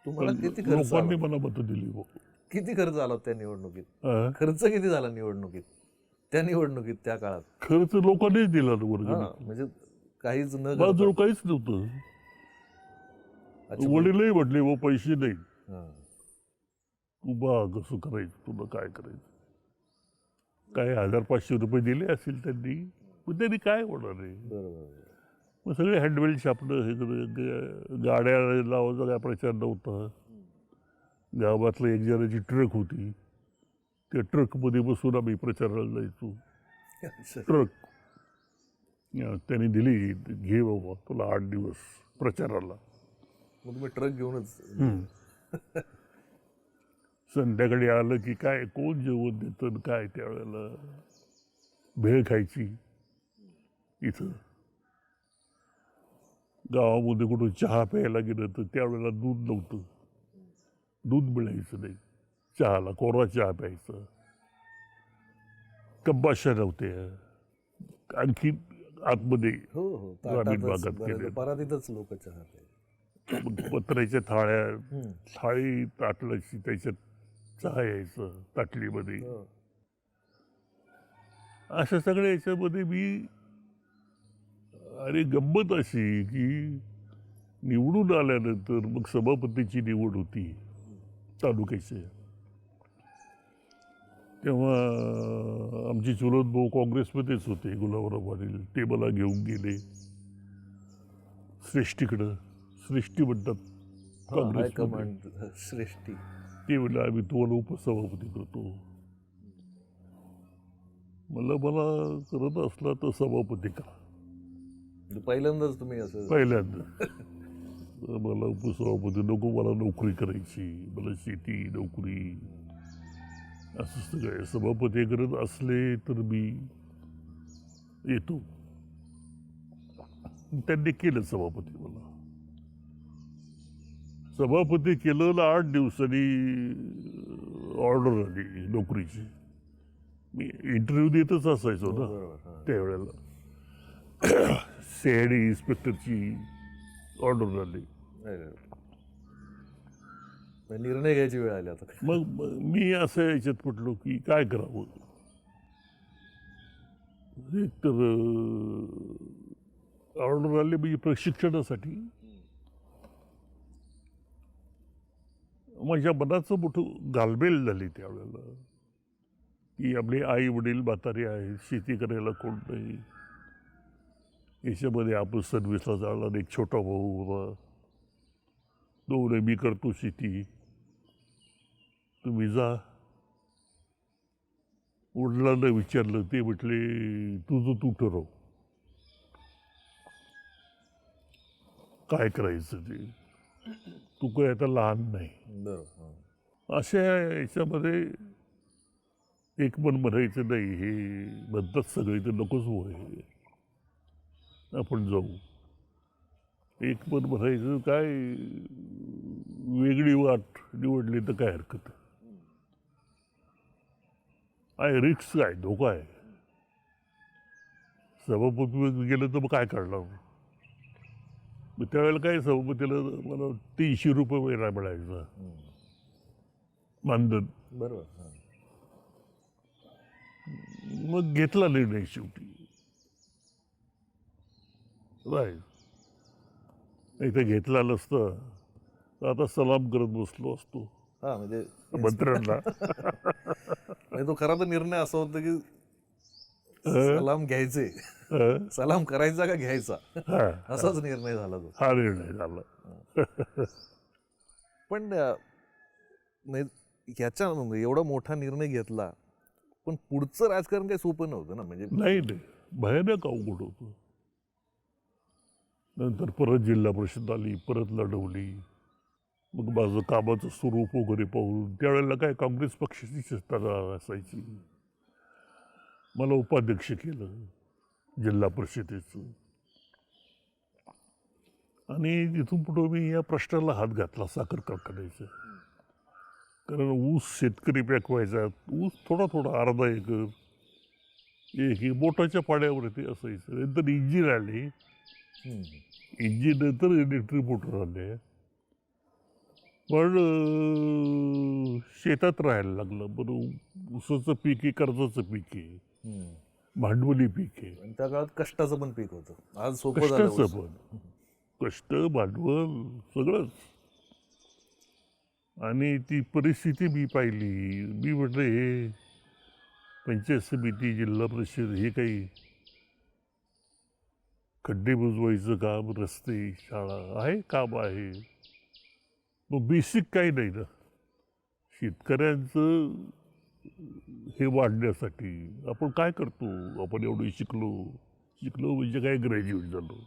तुम्हाला किती खर्च लोकांनी आला? मला मतं दिली हो. किती खर्च आला त्या निवडणुकीत? हा? खर्च किती झाला निवडणुकीत, त्या निवडणुकीत त्या काळात? खर्च लोकांनीच दिला ना वर्ग. हा, म्हणजे काहीच न माझं काहीच नव्हतं. अच्छा. वडीलही म्हटले व पैसे नाही, हा. तू बा कसं करायचं, तुला काय करायचं. काय 1,500 दिले असतील त्यांनी, पण त्यांनी काय होणार आहे. बरोबर. मग सगळे हँडवेल छापणं हे गाड्या लावायचा काय प्रचार नव्हता. गावातलं एक जणाची ट्रक होती, त्या ट्रकमध्ये बसून आम्ही प्रचाराला जायचो. अच्छा. ट्रक त्यांनी दिली, घे बाबा तुला 8 दिवस प्रचाराला. मग तुम्ही ट्रक घेऊनच? संध्याकाळी आलं की काय कोण जेवण देतं काय. त्यावेळेला भेळ खायची. इथं गावामध्ये कुठं चहा प्यायला गेलं तर त्यावेळेला दूध नव्हतं, दूध मिळायचं नाही. चहाला कोरा चहा प्यायचा. कब्बाशा नव्हत्या. आणखी आतमध्ये हो हो, ग्रामीण भागात बरं, केले. परातीतच लोक चहा प्यायचे. पत्र्याच्या थाळ्या, थाळी ताटलाची, त्याच्यात चहा यायचं ताटलीमध्ये. हो. अशा सगळ्या याच्यामध्ये मी. आणि गंमत अशी की निवडून आल्यानंतर मग सभापतीची निवड होती तालुक्याची. तेव्हा आमची चुलत भाऊ काँग्रेसमध्येच होते, गुलाबराव पाटील. ते मला घेऊन गेले श्रेष्ठीकडं. श्रेष्ठी म्हणतात काँग्रेसमध्ये. हायकमांड श्रेष्ठी. ते म्हणलं आम्ही तुम्हाला उपसभापती करतो. मला करत असला तर सभापती करा. पहिल्यांदाच तुम्ही असं? पहिल्यांदा. मला उपसभापती नको, मला नोकरी करायची, मला शेती नोकरी असं सगळं. सभापती करत असले तर मी येतो. त्यांनी केलं सभापती. मला सभापती केलं. 8 दिवसांनी ऑर्डर आली नोकरीची. मी इंटरव्ह्यू देतच असायचो ना त्यावेळेला. CID इन्स्पेक्टरची ऑर्डर आली. निर्णय घ्यायची वेळ आली आता. मग मी असं याच्यात पटलो की काय करावं. एक तर ऑर्डर आले म्हणजे प्रशिक्षणासाठी. माझ्या मनाचं मोठं घालमेल झाली त्यावेळेला की आपले आई वडील म्हातारे आहेत, शेती करायला कोण नाही. याच्यामध्ये आपण सर्व्हिसला जाणार, एक छोटा भाऊ होता. दोन मी करतो शेती, तुम्ही जा. वडिलांना विचारलं, ते म्हटले तुझं तू ठरव काय करायचं ते, तू काय आता लहान नाही. बरोबर. अशा याच्यामध्ये एक मन म्हणायचं नाही. हे म्हणतात सगळे तर नकोच होय, आपण जाऊ. एक मन म्हणायचं काय वेगळी वाट निवडली तर काय हरकत आहे. रिक्स काय, धोका आहे. सभापती गेलं तर मग काय काढणार. मग त्यावेळेला काय सभापतीला मला 300 रुपये महिना मिळायचा मानधन. बरोबर. मग घेतला निर्णय शेवटी. नाही तर घेतला नसतं तर आता सलाम करत बसलो असतो हा, म्हणजे मंत्र्यांना. तो खरा तर निर्णय असा होता की सलाम घ्यायचे, सलाम करायचा का घ्यायचा, असाच निर्णय झाला तो. हा निर्णय झाला. पण ह्याच्या एवढा मोठा निर्णय घेतला, पण पुढचं राजकारण काही सोपं नव्हतं ना. म्हणजे नाही भयानक अवघड होतं. नंतर परत जिल्हा परिषद आली, परत लढवली. मग माझं कामाचं स्वरूप वगैरे पाहून त्यावेळेला काय काँग्रेस पक्षाची सत्ता असायची. मला उपाध्यक्ष केलं जिल्हा परिषदेचं. आणि तिथून पुढं मी या प्रश्नाला हात घातला साखर कारखान्याचा. कारण ऊस शेतकरी पेकवायचा, ऊस थोडा थोडा अर्धा एकर, एक बोटाच्या पाड्यावरती असायचं. नंतर इंजिन आले, इंजिन नंतर इलेक्ट्रिक मोटर आले. पण शेतात राहायला लागलं. बरं, ऊसाचं पीक आहे, कर्जाचं पीक आहे, भांडवली पीक आहे, आणि त्या काळात कष्टाचं पण पीक होतं. आज सोपं झालं ऊस. कष्टाचं पण, कष्ट, भांडवल सगळंच. आणि ती परिस्थिती मी पाहिली. मी म्हटलं हे पंचायत समिती, जिल्हा परिषद हे काही खड्डे बुजवायचं काम, रस्ते, शाळा आहे, काम आहे. मग बेसिक काही नाही ना शेतकऱ्यांचं हे वाढण्यासाठी. आपण काय करतो, आपण एवढं शिकलो म्हणजे काय ग्रॅज्युएट झालो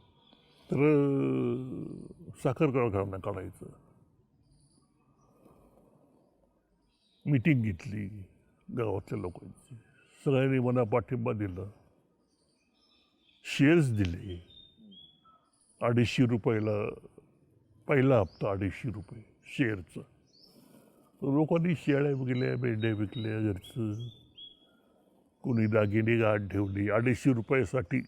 तर साखर कारखाना काढायचं. मीटिंग घेतली गावातल्या लोकांची, सगळ्यांनी मला पाठिंबा दिला, शेअर्स दिले. 250 रुपयाला पहिला हप्ता, 250 रुपये शेअरचा. लोकांनी शेळ्या विकल्या, मेंढ्या विकल्या, घरचं कोणी दागिने गहाण ठेवली 250 रुपयासाठी.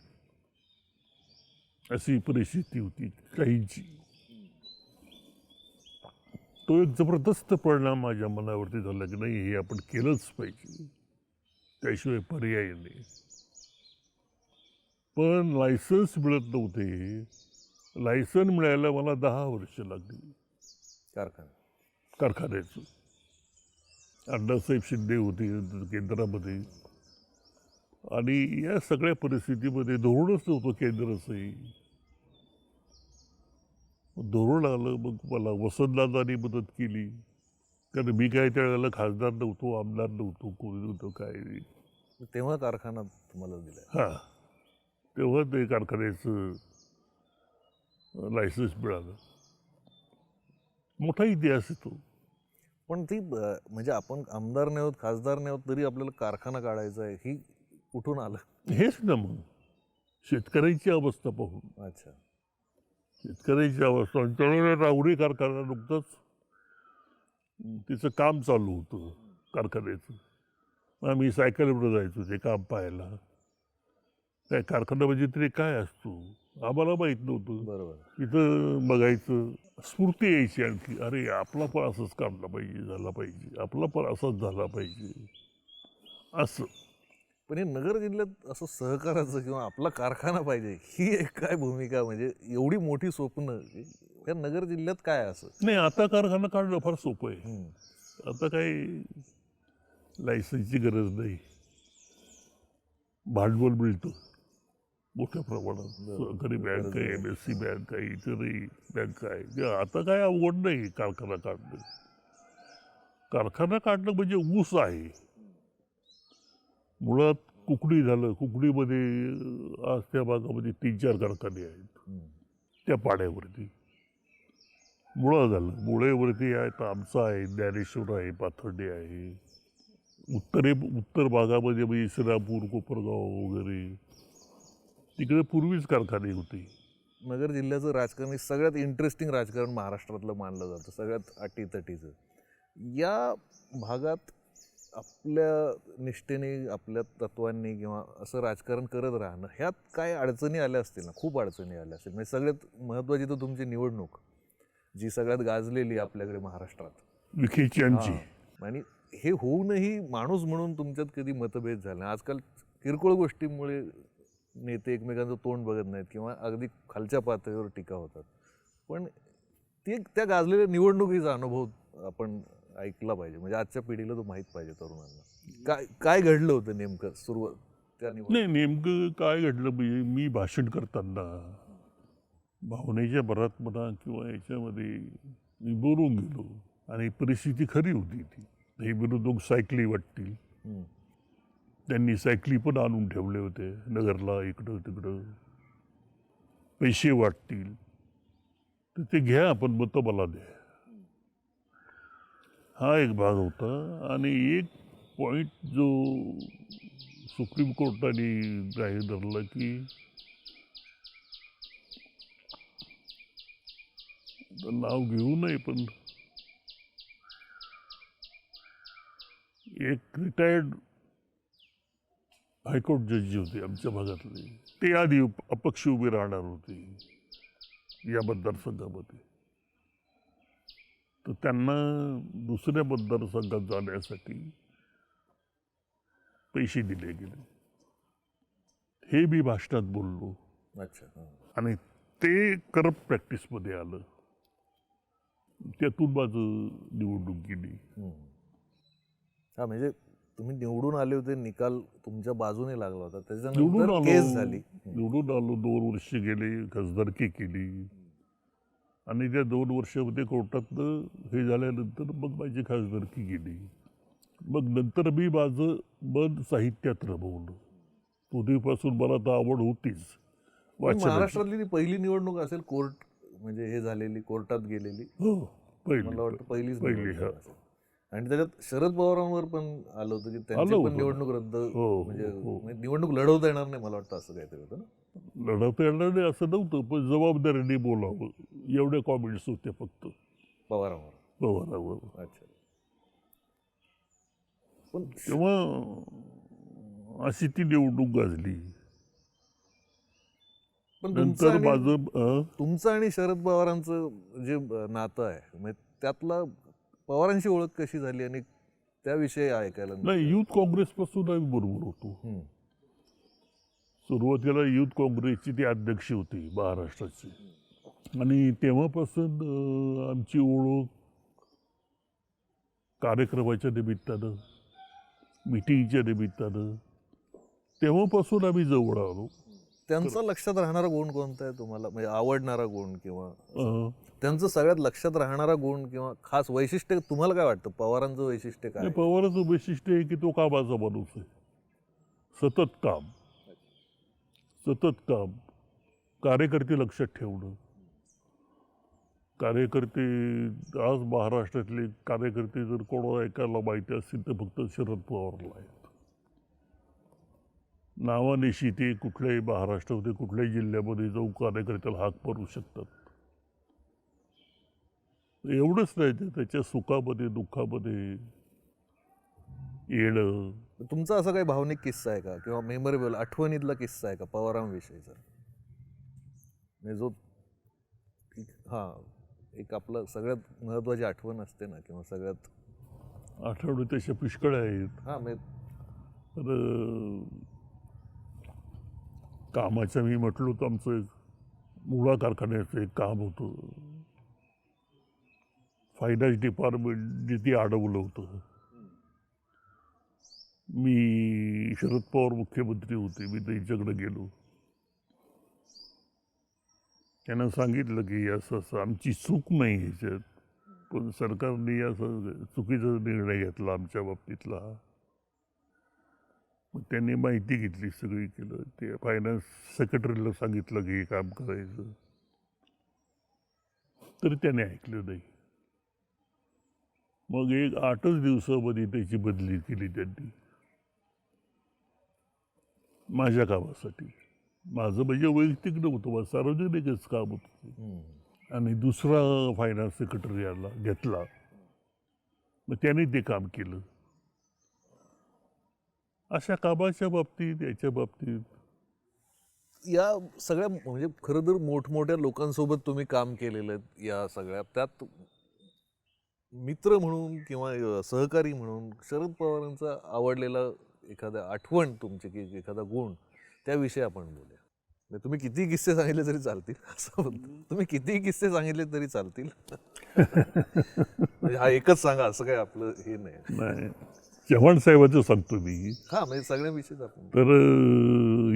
अशी परिस्थिती होती काहींची. तो एक जबरदस्त परिणाम माझ्या मनावरती झाला की नाही, हे आपण केलंच पाहिजे, त्याशिवाय पर्याय नाही. पण लायसन्स मिळत नव्हते. लायसन मिळायला मला 10 वर्ष लागली कारखान्याचं. अण्णासाहेब शिंदे होते केंद्रामध्ये. आणि या सगळ्या परिस्थितीमध्ये धोरणच नव्हतं केंद्राचंही. धोरण आलं, मग मला वसंतदादांनी मदत केली. कारण मी काय त्यावेळेला खासदार नव्हतो, आमदार नव्हतो, कोणी नव्हतं, काय नाही. तेव्हा कारखाना तुम्हाला दिला? हां, तेव्हा ते कारखान्याचं लायसन्स मिळालं. मोठा इतिहास आहे तो. पण ती म्हणजे आपण आमदार नाही होत, खासदार नाही होत, तरी आपल्याला कारखाना काढायचा आहे, ही कुठून आलं? हेच ना मग शेतकऱ्यांची अवस्था पाहून. अच्छा. शेतकऱ्यांची अवस्था. त्यावेळेला राहुरी कारखाना नुकतंच तिचं काम चालू होतं कारखान्याचं. आम्ही सायकलवर जायचो ते काम पाहायला. काय कारखाना म्हणजे तरी काय असतो आम्हाला माहीत नव्हतं. बरोबर. तिथं बघायचं, स्फूर्ती यायची आणखी, अरे आपला पण असंच काढला पाहिजे, झाला पाहिजे, आपला पण असाच झाला पाहिजे असं. पण हे नगर जिल्ह्यात असं सहकाराचं किंवा आपला कारखाना पाहिजे ही एक काय भूमिका, म्हणजे एवढी मोठी स्वप्न या नगर जिल्ह्यात काय असं? नाही, आता कारखाना काढणं फार सोपं आहे. आता काही लायसन्सची गरज नाही, भांडवल मिळतं मोठ्या प्रमाणात. सहकारी बँक आहे, MSC बँक आहे, इतरही बँक आहे. आता काय अवघड नाही कारखाना काढणं. कारखाना काढणं म्हणजे ऊस आहे मुळात. कुकडी झालं, कुकडीमध्ये आज त्या भागामध्ये 3-4 कारखाने आहेत त्या पाड्यावरती. मुळा झालं, मुळेवरती आहेत, आमचा आहे, ज्ञानेश्वर आहे, पाथर्डी आहे. उत्तर भागामध्ये म्हणजे श्रीरामपूर, कोपरगाव वगैरे तिकडे पूर्वीच कारखाने होते. नगर जिल्ह्याचं राजकारण सगळ्यात इंटरेस्टिंग राजकारण महाराष्ट्रातलं मानलं जातं, सगळ्यात अटीतटीचं. या भागात आपल्या निष्ठेने, आपल्या तत्वांनी किंवा असं राजकारण करत राहणं, ह्यात काय अडचणी आल्या असतील ना? खूप अडचणी आल्या असतील. म्हणजे सगळ्यात महत्त्वाची तर तुमची निवडणूक, जी सगळ्यात गाजलेली आपल्याकडे महाराष्ट्रात, विखेची आमची. आणि हे होऊनही माणूस म्हणून तुमच्यात कधी मतभेद झाले? आजकाल किरकोळ गोष्टींमुळे नेते एकमेकांचं तोंड बघत नाहीत किंवा अगदी खालच्या पातळीवर टीका होतात. पण त्या गाजलेल्या निवडणुकीचा अनुभव आपण ऐकला पाहिजे, म्हणजे आजच्या पिढीला तो माहीत पाहिजे, तरुणांना. काय घडलं होतं नेमकं सुरुवात त्या निवडणुकीत? नाही, नेमकं काय घडलं म्हणजे मी भाषण करताना भावनेच्या भरात म्हणा किंवा याच्यामध्ये मी बोलून गेलो. आणि परिस्थिती खरी होती ती. हे विरोधक सायकली वाटतील, त्यांनी सायकली पण आणून ठेवले होते नगरला, इकडं तिकडं. पैसे वाटतील तर ते घ्या, पण मतं मला द्या. हा एक भाग होता. आणि एक पॉईंट जो सुप्रीम कोर्टाने जाहीर धरला की नाव घेऊ नये, पण एक रिटायर्ड हायकोर्ट जज जे होते आमच्या भागातले, ते आधी अपक्ष उभे राहणार होते या मतदारसंघामध्ये. तर त्यांना दुसऱ्या मतदारसंघात जाण्यासाठी पैसे दिले गेले. हे मी भाषणात बोललो. अच्छा. आणि ते करप्ट प्रॅक्टिसमध्ये आलं. त्यातून माझं निवडणूक गेली. हा, म्हणजे तुम्ही निवडून आले होते, निकाल तुमच्या बाजूने लागला होता, निवडून त्याच्यानंतर केस झाली. निवडून आलो, 2 वर्ष गेले, खासदारकी केली. आणि त्या 2 वर्षामध्ये कोर्टातनं हे झाल्यानंतर मग माझी खासदारकी गेली. मग नंतर मी माझं मन साहित्यात रमवलं. पूर्वीपासून मला तर आवड होतीच वाचनाची. महाराष्ट्रातली ती पहिली निवडणूक असेल कोर्ट म्हणजे हे झालेली, कोर्टात गेलेली. हो, मला पहिली. वाटतं पहिलीच पहिली, निवडणूक हा. असेल. आणि त्याच्यात शरद पवारांवर पण आलं होतं की आलं त्यांची पण होतं. निवडणूक रद्द, हो, म्हणजे हो. निवडणूक लढवता येणार नाही, मला वाटतं असं काहीतरी होतं ना. लढवता येणार नाही असं नव्हतं, पण जबाबदारीने बोलावं एवढे कॉमेंट्स होते फक्त पवारांवर. पवारावर. अच्छा. पण तेव्हा अशी ती निवडणूक गाजली. पण नंतर माझं तुमचं आणि शरद पवारांचं जे नातं आहे, म्हणजे त्यातला पवारांची ओळख कशी झाली आणि त्याविषयी ऐकायला नाही, युथ काँग्रेसपासून आम्ही बरोबर होतो. सुरुवातीला युथ काँग्रेसची ती अध्यक्ष होती महाराष्ट्राची. आणि तेव्हापासून आमची ओळख कार्यक्रमाच्या निमित्तानं, मिटिंगच्या निमित्तानं, तेव्हापासून आम्ही जवळ आलो. त्यांचा लक्षात राहणारा गुण कोणता आहे तुम्हाला, म्हणजे आवडणारा गुण किंवा त्यांचं सगळ्यात लक्षात राहणारा गुण किंवा खास वैशिष्ट्य तुम्हाला काय वाटतं? पवारांचं वैशिष्ट्य काय? पवारांचं वैशिष्ट्य आहे की तो कामाचा माणूस आहे. सतत काम, कार्यकर्ते लक्षात ठेवणं. कार्यकर्ते आज महाराष्ट्रातले कार्यकर्ते जर कोणाला ऐकायला माहिती असतील तर फक्त शरद पवारला आहेत. नावानिशी ते कुठल्याही महाराष्ट्रामध्ये कुठल्याही जिल्ह्यामध्ये जाऊन कार्यकर्त्याला हाक मारू शकतात. एवढंच नाही, त्याच्या सुखामध्ये दुःखामध्ये येणं. तुमचा असा काही भावनिक किस्सा आहे का किंवा मेमोरेबल आठवणीतला किस्सा आहे का पवारांविषयीचा, म्हणजे जो एक आपलं सगळ्यात महत्त्वाची आठवण असते ना, किंवा सगळ्यात आठवणी तशा पुष्कळ आहेत. तर कामाचं मी म्हटलो तर आमचं एक मुळा कारखान्याचं एक काम होतं. फायनान्स डिपार्टमेंट ते अडवलं होतं. मी शरद पवार मुख्यमंत्री होते, मी त्यांच्याकडे गेलो. त्यांना सांगितलं की असं असं आमची चूक नाही ह्याच्यात, पण सरकारने असं चुकीचा निर्णय घेतला आमच्या बाबतीतला. मग त्यांनी माहिती घेतली, सगळी केलं. ते फायनान्स सेक्रेटरीला सांगितलं की हे काम करायचं, तरी त्याने ऐकलं नाही. मग 8च दिवसामध्ये त्याची बदली केली त्यांनी माझ्या कामासाठी. माझं म्हणजे वैयक्तिक नव्हतं, माझं सार्वजनिकच काम होतं. आणि दुसरा फायनान्स सेक्रेटरी याला घेतला, मग त्याने ते काम केलं. अशा कामाच्या बाबतीत, याच्या बाबतीत या सगळ्या म्हणजे खरं तर मोठमोठ्या लोकांसोबत तुम्ही काम केलेलं आहे. या सगळ्या त्यात मित्र म्हणून किंवा सहकारी म्हणून शरद पवारांचा आवडलेला एखादा आठवण तुमची की एखादा गुण, त्याविषयी आपण बोलूया. म्हणजे तुम्ही कितीही किस्से सांगितले तरी चालतील, असं तुम्ही कितीही किस्से सांगितले तरी चालतील. म्हणजे हा एकच सांगा असं काय आपलं हे नाही. चव्हाण साहेबांचं सांगतो मी. म्हणजे सगळ्याविषयीच आपण. तर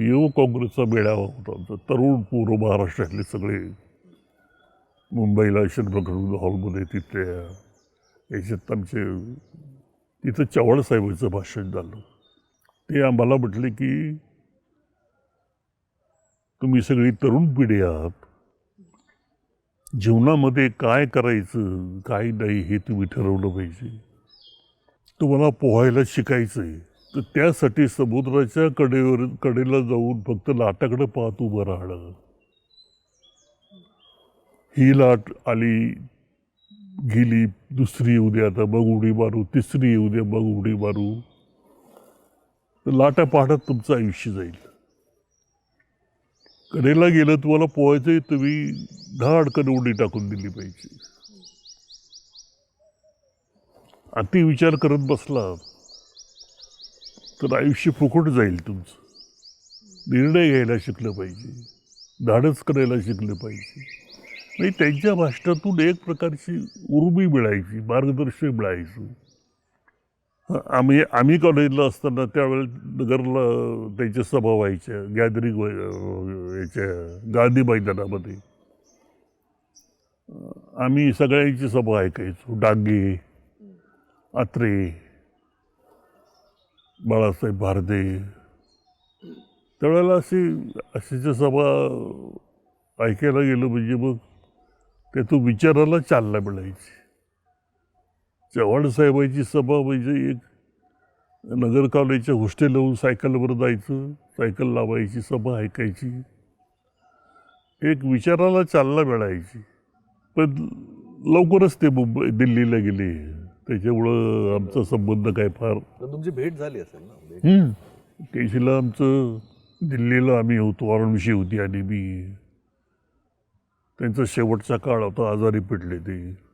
युवक काँग्रेसचा मेळावा होता आमचा, तरुण पूर्व महाराष्ट्रातले सगळे मुंबईला शनप्रकाश हॉलमध्ये. तिथल्या याच्यात आमचे तिथं चव्हाण साहेबांचं भाषण झालं. ते आम्हाला म्हटले की तुम्ही सगळी तरुण पिढी आहात. जीवनामध्ये काय करायचं काय नाही हे तुम्ही ठरवलं पाहिजे. तुम्हाला पोहायला शिकायचंय तर त्यासाठी समुद्राच्या कडेला जाऊन फक्त लाटाकडे पाहत उभं राहणं. ही लाट आली गेली, दुसरी येऊ दे, आता मग उडी मारू, तिसरी येऊ दे, मग उडी मारू. तर लाटा पाहण्यात तुमचं आयुष्य जाईल. कडेला गेलं तुम्हाला पोहायचंय, तुम्ही धाडकन उडी टाकून दिली पाहिजे. अति विचार करत बसला तर आयुष्य फुकट जाईल तुमचं. निर्णय घ्यायला शिकलं पाहिजे, धाडस करायला शिकलं पाहिजे. म्हणजे त्यांच्या भाषणातून एक प्रकारची उर्मी मिळायची, मार्गदर्शन मिळायचं. आम्ही कॉलेजला असताना त्यावेळेस नगरला त्यांच्या सभा व्हायच्या, गॅदरिंग याच्या गांधी मैदानामध्ये. आम्ही सगळ्यांची सभा ऐकायचो. डांगे, अत्रे, बाळासाहेब भारदे. त्यावेळेला अशीच्या सभा ऐकायला गेलो म्हणजे मग त्यातून विचाराला चालना मिळायची. चव्हाण साहेबांची सभा म्हणजे एक नगर कॉलेजच्या हॉस्टेल लावून सायकलवर जायचं, सायकल लावायची, सभा ऐकायची. एक विचाराला चालना मिळायची. पण लवकरच ते दिल्लीला गेले, त्याच्यामुळं आमचा संबंध काय फार. तुमची भेट झाली असेल ना? केशीला आमचं दिल्लीला आम्ही होतो, औरंगविषयी होती आणि मी. त्यांचा शेवटचा काळ होता, आजारी पडले ते.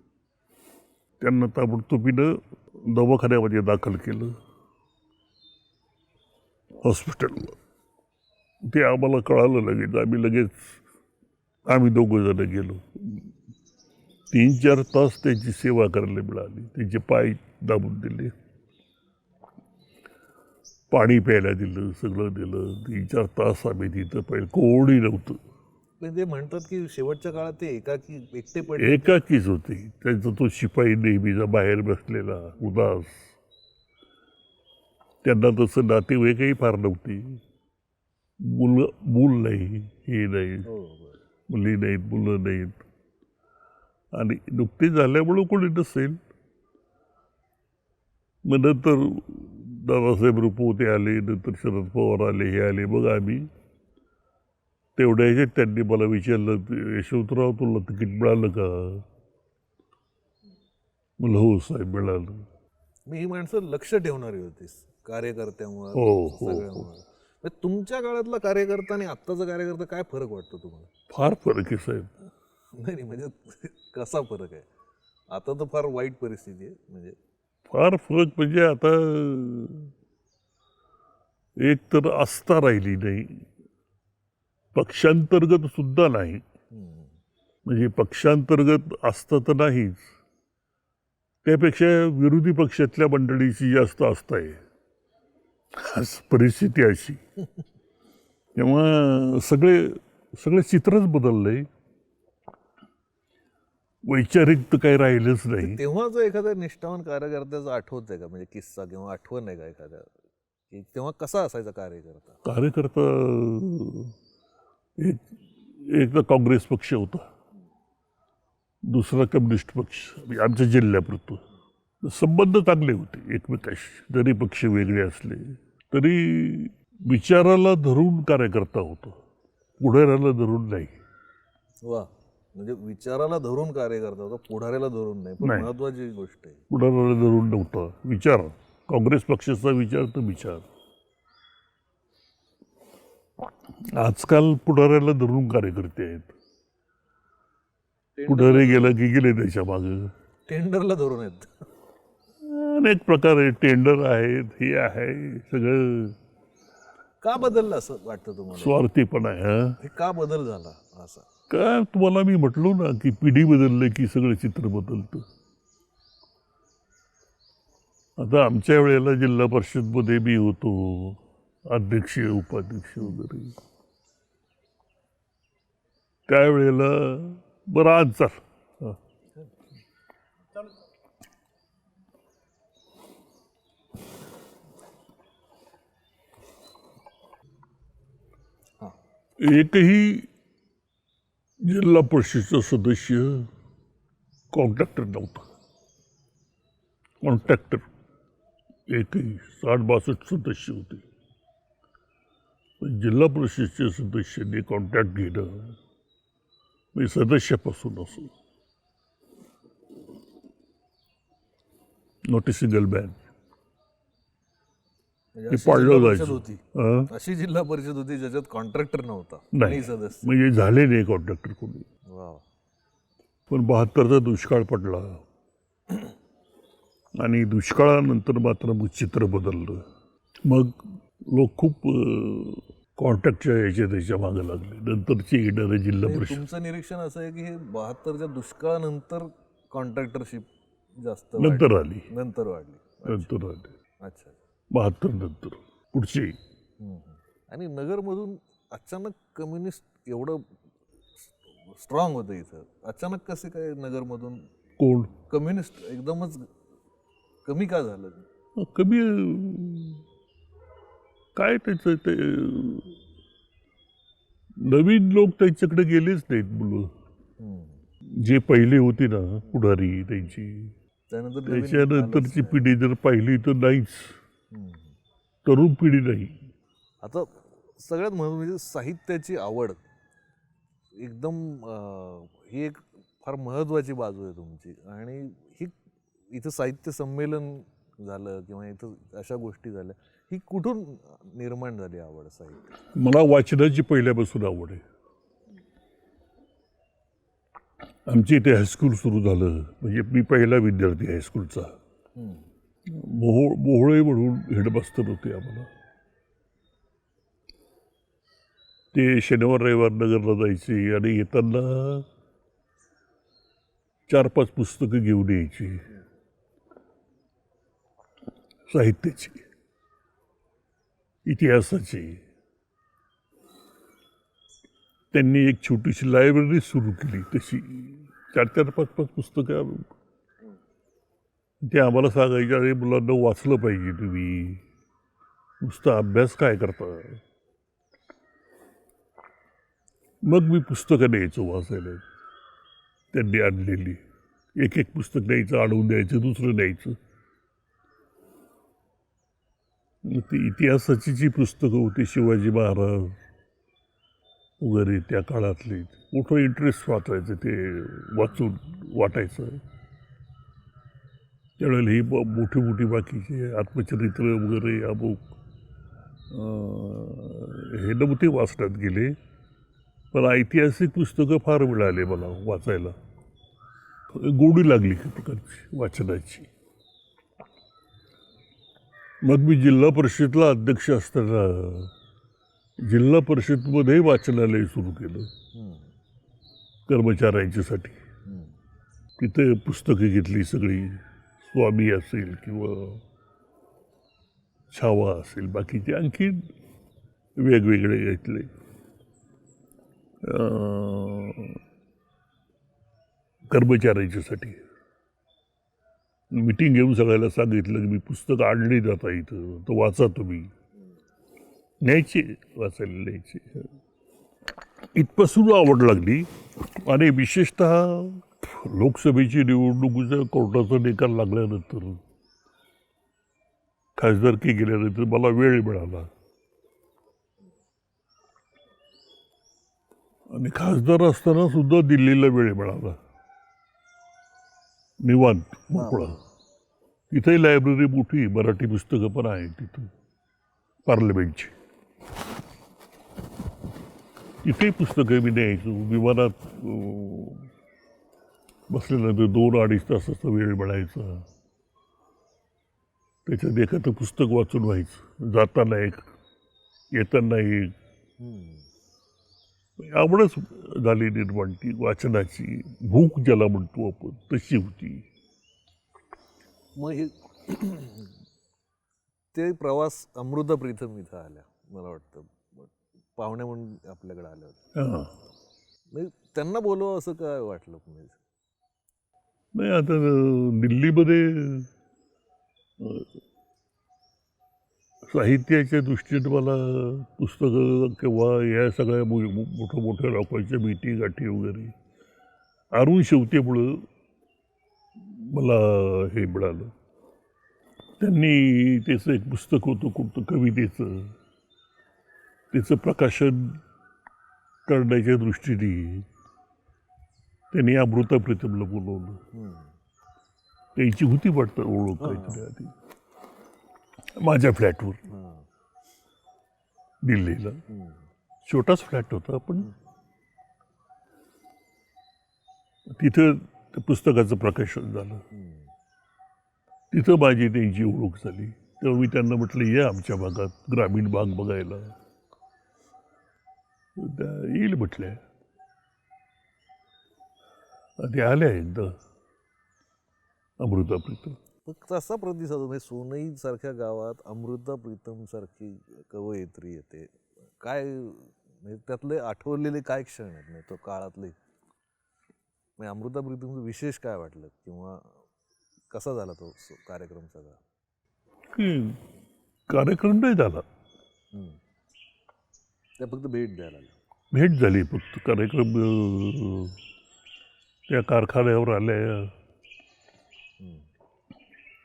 त्यांना ताबडतोबीनं दवाखान्यामध्ये दाखल केलं, हॉस्पिटलला. ते आम्हाला कळालं लगेच. आम्ही दोघं जण गेलो. 3-4 तास त्यांची सेवा करायला मिळाली. त्यांचे पाय दाबून दिले, पाणी प्यायला दिलं, सगळं दिलं. 3-4 तास आम्ही तिथं पाहिलं. कोणी नव्हतं. ते म्हणतात की शेवटच्या काळात ते एकटे पडले. एकाकीच होते. त्यांचा तो शिपाई नेहमीचा बाहेर बसलेला उदास. त्यांना तसं नातेवाईकही फार नव्हती. मूल नाही, हे नाही, मुली नाहीत, मुलं नाहीत. आणि नुकती झाल्यामुळं कोणी नसेल. मग नंतर दादासाहेब रुपवते आले, नंतर शरद पवार आले, हे आले. मग आम्ही तेवढ्या ह्याच्यात त्यांनी मला विचारलं, यशवंतराव तुला तिकीट मिळालं का? मला हो साहेब मिळालं. मी ही माणसं लक्ष ठेवणारी होतीस कार्यकर्त्यामुळे, सगळ्यामुळे. तुमच्या काळातला कार्यकर्ता आणि आत्ताचा कार्यकर्ता काय फरक वाटतो तुम्हाला? फार फरक आहे साहेब. नाही म्हणजे कसा फरक आहे? आता तर फार वाईट परिस्थिती आहे. म्हणजे फार फरक म्हणजे आता एक तर आस्था राहिली नाही, पक्षांतर्गत सुद्धा नाही. म्हणजे पक्षांतर्गत आस्था तर नाहीच, त्यापेक्षा विरोधी पक्षातल्या मंडळीची जास्त आस्था आहे. परिस्थिती अशी. तेव्हा सगळे चित्रच बदललंय. वैचारिक तर काही राहिलंच नाही. तेव्हा जो एखाद्या निष्ठावान कार्यकर्त्याचा आठवत आहे का, म्हणजे किस्सा किंवा आठवण आहे का एखाद्या, तेव्हा कसा असायचा कार्यकर्ता? एक तर काँग्रेस पक्ष होता, दुसरा कम्युनिस्ट पक्ष. आमच्या जिल्ह्यापुरतं संबंध चांगले होते एकमेकाशी. जरी पक्ष वेगळे असले तरी विचाराला धरून कार्यकर्ता होता, पुढाऱ्याला धरून नाही. वा, म्हणजे विचाराला धरून कार्यकर्ता होता, पुढाऱ्याला धरून नाही. पण महत्वाची गोष्ट आहे, पुढाऱ्याला धरून नव्हता विचार. काँग्रेस पक्षाचा विचार तर विचार. आजकाल पुढाऱ्याला धरून कार्यकर्ते आहेत. पुढारी गेलं की गेले त्याच्या मागे. टेंडरला धरून आहेत. अनेक प्रकार आहे, टेंडर आहेत, हे आहे सगळं. का बदललं असं वाटतं तुम्हाला? स्वार्थीपणा आहे. हे का बदल झाला असा? काय तुम्हाला मी म्हटलो ना की पिढी बदलले की सगळं चित्र बदलतं. आता आमच्या वेळेला जिल्हा परिषदमध्ये मी होतो, अध्यक्ष उपाध्यक्ष वगैरे. त्यावेळेला बरं आज चाल एकही जिल्हा परिषदचा सदस्य कॉन्ट्रॅक्टर नव्हता. कॉन्ट्रॅक्टर एकही 60-62 सदस्य होते. पण जिल्हा परिषदच्या सदस्यांनी कॉन्ट्रॅक्ट घेणं म्हणजे सदस्यापासून असं नॉट ए सिंगल मॅन म्हणजे ते अशी पाळलं जिल्हा परिषद जायचं. होती, हं? अशी जिल्हा परिषद होती ज्याच्यात कॉन्ट्रॅक्टर नव्हता, नाही नाही सदस्य. म्हणजे झाले नाही कॉन्ट्रॅक्टर कोणी. वा. पण 72चा दुष्काळ पडला आणि दुष्काळानंतर मात्र मग चित्र बदललं. मग लोक खूप कॉन्ट्रॅक्टच्या याच्या मागे लागले. नंतरची येणारे जिल्हा म्हणजे परिषद तुमचं निरीक्षण असं आहे की हे 72च्या दुष्काळानंतर कॉन्ट्रॅक्टरशिप जास्त नंतर आली. नंतर वाढली. नंतर आले अच्छा. 72 नंतर पुढचे. आणि नगरमधून अचानक कम्युनिस्ट एवढं स्ट्रॉंग होतं इथं, अचानक कसे काय नगरमधून कोण कम्युनिस्ट एकदमच कमी का झालं? कमी काय त्याचं ते नवीन लोक त्यांच्याकडे गेलेच नाहीत. मुलं जे पहिले होते ना पुढारी त्यांची, त्यानंतर नवीन त्याच्यानंतरची आलंच पिढी जर पाहिली तर नाहीच. नाही. तरुण पिढी नाही. आता सगळ्यात महत्त्वाचं म्हणजे साहित्याची आवड एकदम ही एक फार महत्त्वाची बाजू आहे तुमची. आणि ही इथं साहित्य संमेलन झालं किंवा इथं अशा गोष्टी झाल्या, ही कुठून निर्माण झाली आवड साहित्य? मला वाचनाची पहिल्यापासून आवड आहे. आमची इथे हायस्कूल सुरू झालं म्हणजे मी पहिला विद्यार्थी हायस्कूलचा. मोहोळे म्हणून हेडमास्तर होते आम्हाला. ते शनिवार रविवार नगरला जायचे आणि येताना 4-5 पुस्तकं घेऊन यायची साहित्याची, इतिहासाची. त्यांनी एक छोटीशी लायब्ररी सुरू केली तशी 4-5 पुस्तकं. ते आम्हाला सांगायचे, अरे मुलांना वाचलं पाहिजे तुम्ही, नुसता अभ्यास काय करता. मग मी पुस्तकं न्यायचो वाचायला. त्यांनी आणलेली एक पुस्तक न्यायचं, आणून द्यायचं, दुसरं न्यायचं. ती इतिहासाची जी पुस्तकं होती शिवाजी महाराज वगैरे त्या काळातली, मोठं इंटरेस्ट वाचायचं, ते वाचून वाटायचं. त्यावेळेला ही मोठी मोठी बाकीचे आत्मचरित्र वगैरे अमुक हे नव्हते वाचण्यात गेले. पण ऐतिहासिक पुस्तकं फार मिळाले मला वाचायला. गोडी लागली प्रकारची वाचनाची. मग मी जिल्हा परिषदला अध्यक्ष असताना जिल्हा परिषदमध्ये वाचनालय सुरू केलं कर्मचाऱ्यांच्यासाठी. तिथे पुस्तकं घेतली सगळी, स्वामी असेल किंवा छावा असेल, बाकीचे आणखी वेगवेगळे घेतले. कर्मचाऱ्यांच्यासाठी मीटिंग घेऊन सगळ्याला सांगितलं की मी पुस्तकं आणली जाता इथं, तर वाचा तुम्ही. न्यायचे, वाचायला न्यायचे. इथपासून आवड लागली. आणि विशेषतः लोकसभेची निवडणुकीचा कोर्टाचा निकाल लागल्यानंतर, खासदारकी गेल्यानंतर मला वेळ मिळाला. आणि खासदार असताना सुद्धा दिल्लीला वेळ मिळाला, निवांत मोकळा. तिथेही लायब्ररी मोठी, मराठी पुस्तकं पण आहे तिथं पार्लमेंटची. तिथेही पुस्तकं मी न्यायचो. विमानात बसल्यानंतर 2-2.5 तासाचा वेळ मिळायचा. त्याच्यात एखादं पुस्तक वाचून व्हायचं. जाताना एक, येताना एक. आवडच झाली निर्माण ती वाचनाची. भूक ज्याला म्हणतो आपण तशी होती. मग हे ते प्रवास अमृता प्रीतम इथं आल्या, मला वाटतं पाहुणे म्हणून आपल्याकडे आले होते. त्यांना बोलवा असं काय वाटलं तुम्ही? नाही, आता दिल्लीमध्ये साहित्याच्या दृष्टीने मला पुस्तकं किंवा या सगळ्या मोठ्या मोठ्या लोकांच्या भेटी गाठी वगैरे अरुण शेवतेमुळं मला हे मिळालं. त्यांनी त्याचं एक पुस्तक होतं कोणतं कवितेचं, त्याचं प्रकाशन करण्याच्या दृष्टीने त्यांनी अमृता प्रीतमला बोलवलं. त्यांची होती वाटतं ओळख काहीतरी आधी माझ्या फ्लॅटवर दिल्लीला. छोटाच फ्लॅट होता पण तिथं त्या पुस्तकाचं प्रकाशन झालं. तिथं माझी त्यांची ओळख झाली. तेव्हा मी त्यांना म्हटलं या आमच्या भागात ग्रामीण भाग बघायला. येईल म्हटल्या. ते आल्या एकदा अमृता प्रीतम. तसा प्रतिसाद म्हणजे सोनई सारख्या गावात अमृता प्रीतम सारखी कवयित्री येते. काय म्हणजे त्यातले आठवलेले काय क्षण आहेत म्हणजे तो काळातले म्हणजे अमृता प्रीतमचं विशेष काय वाटलं किंवा कसा झाला तो कार्यक्रम सगळा? कार्यक्रम नाही झाला, त्या फक्त भेट द्यायला आल्या. भेट झाली फक्त. कार्यक्रम त्या कारखान्यावर आल्या.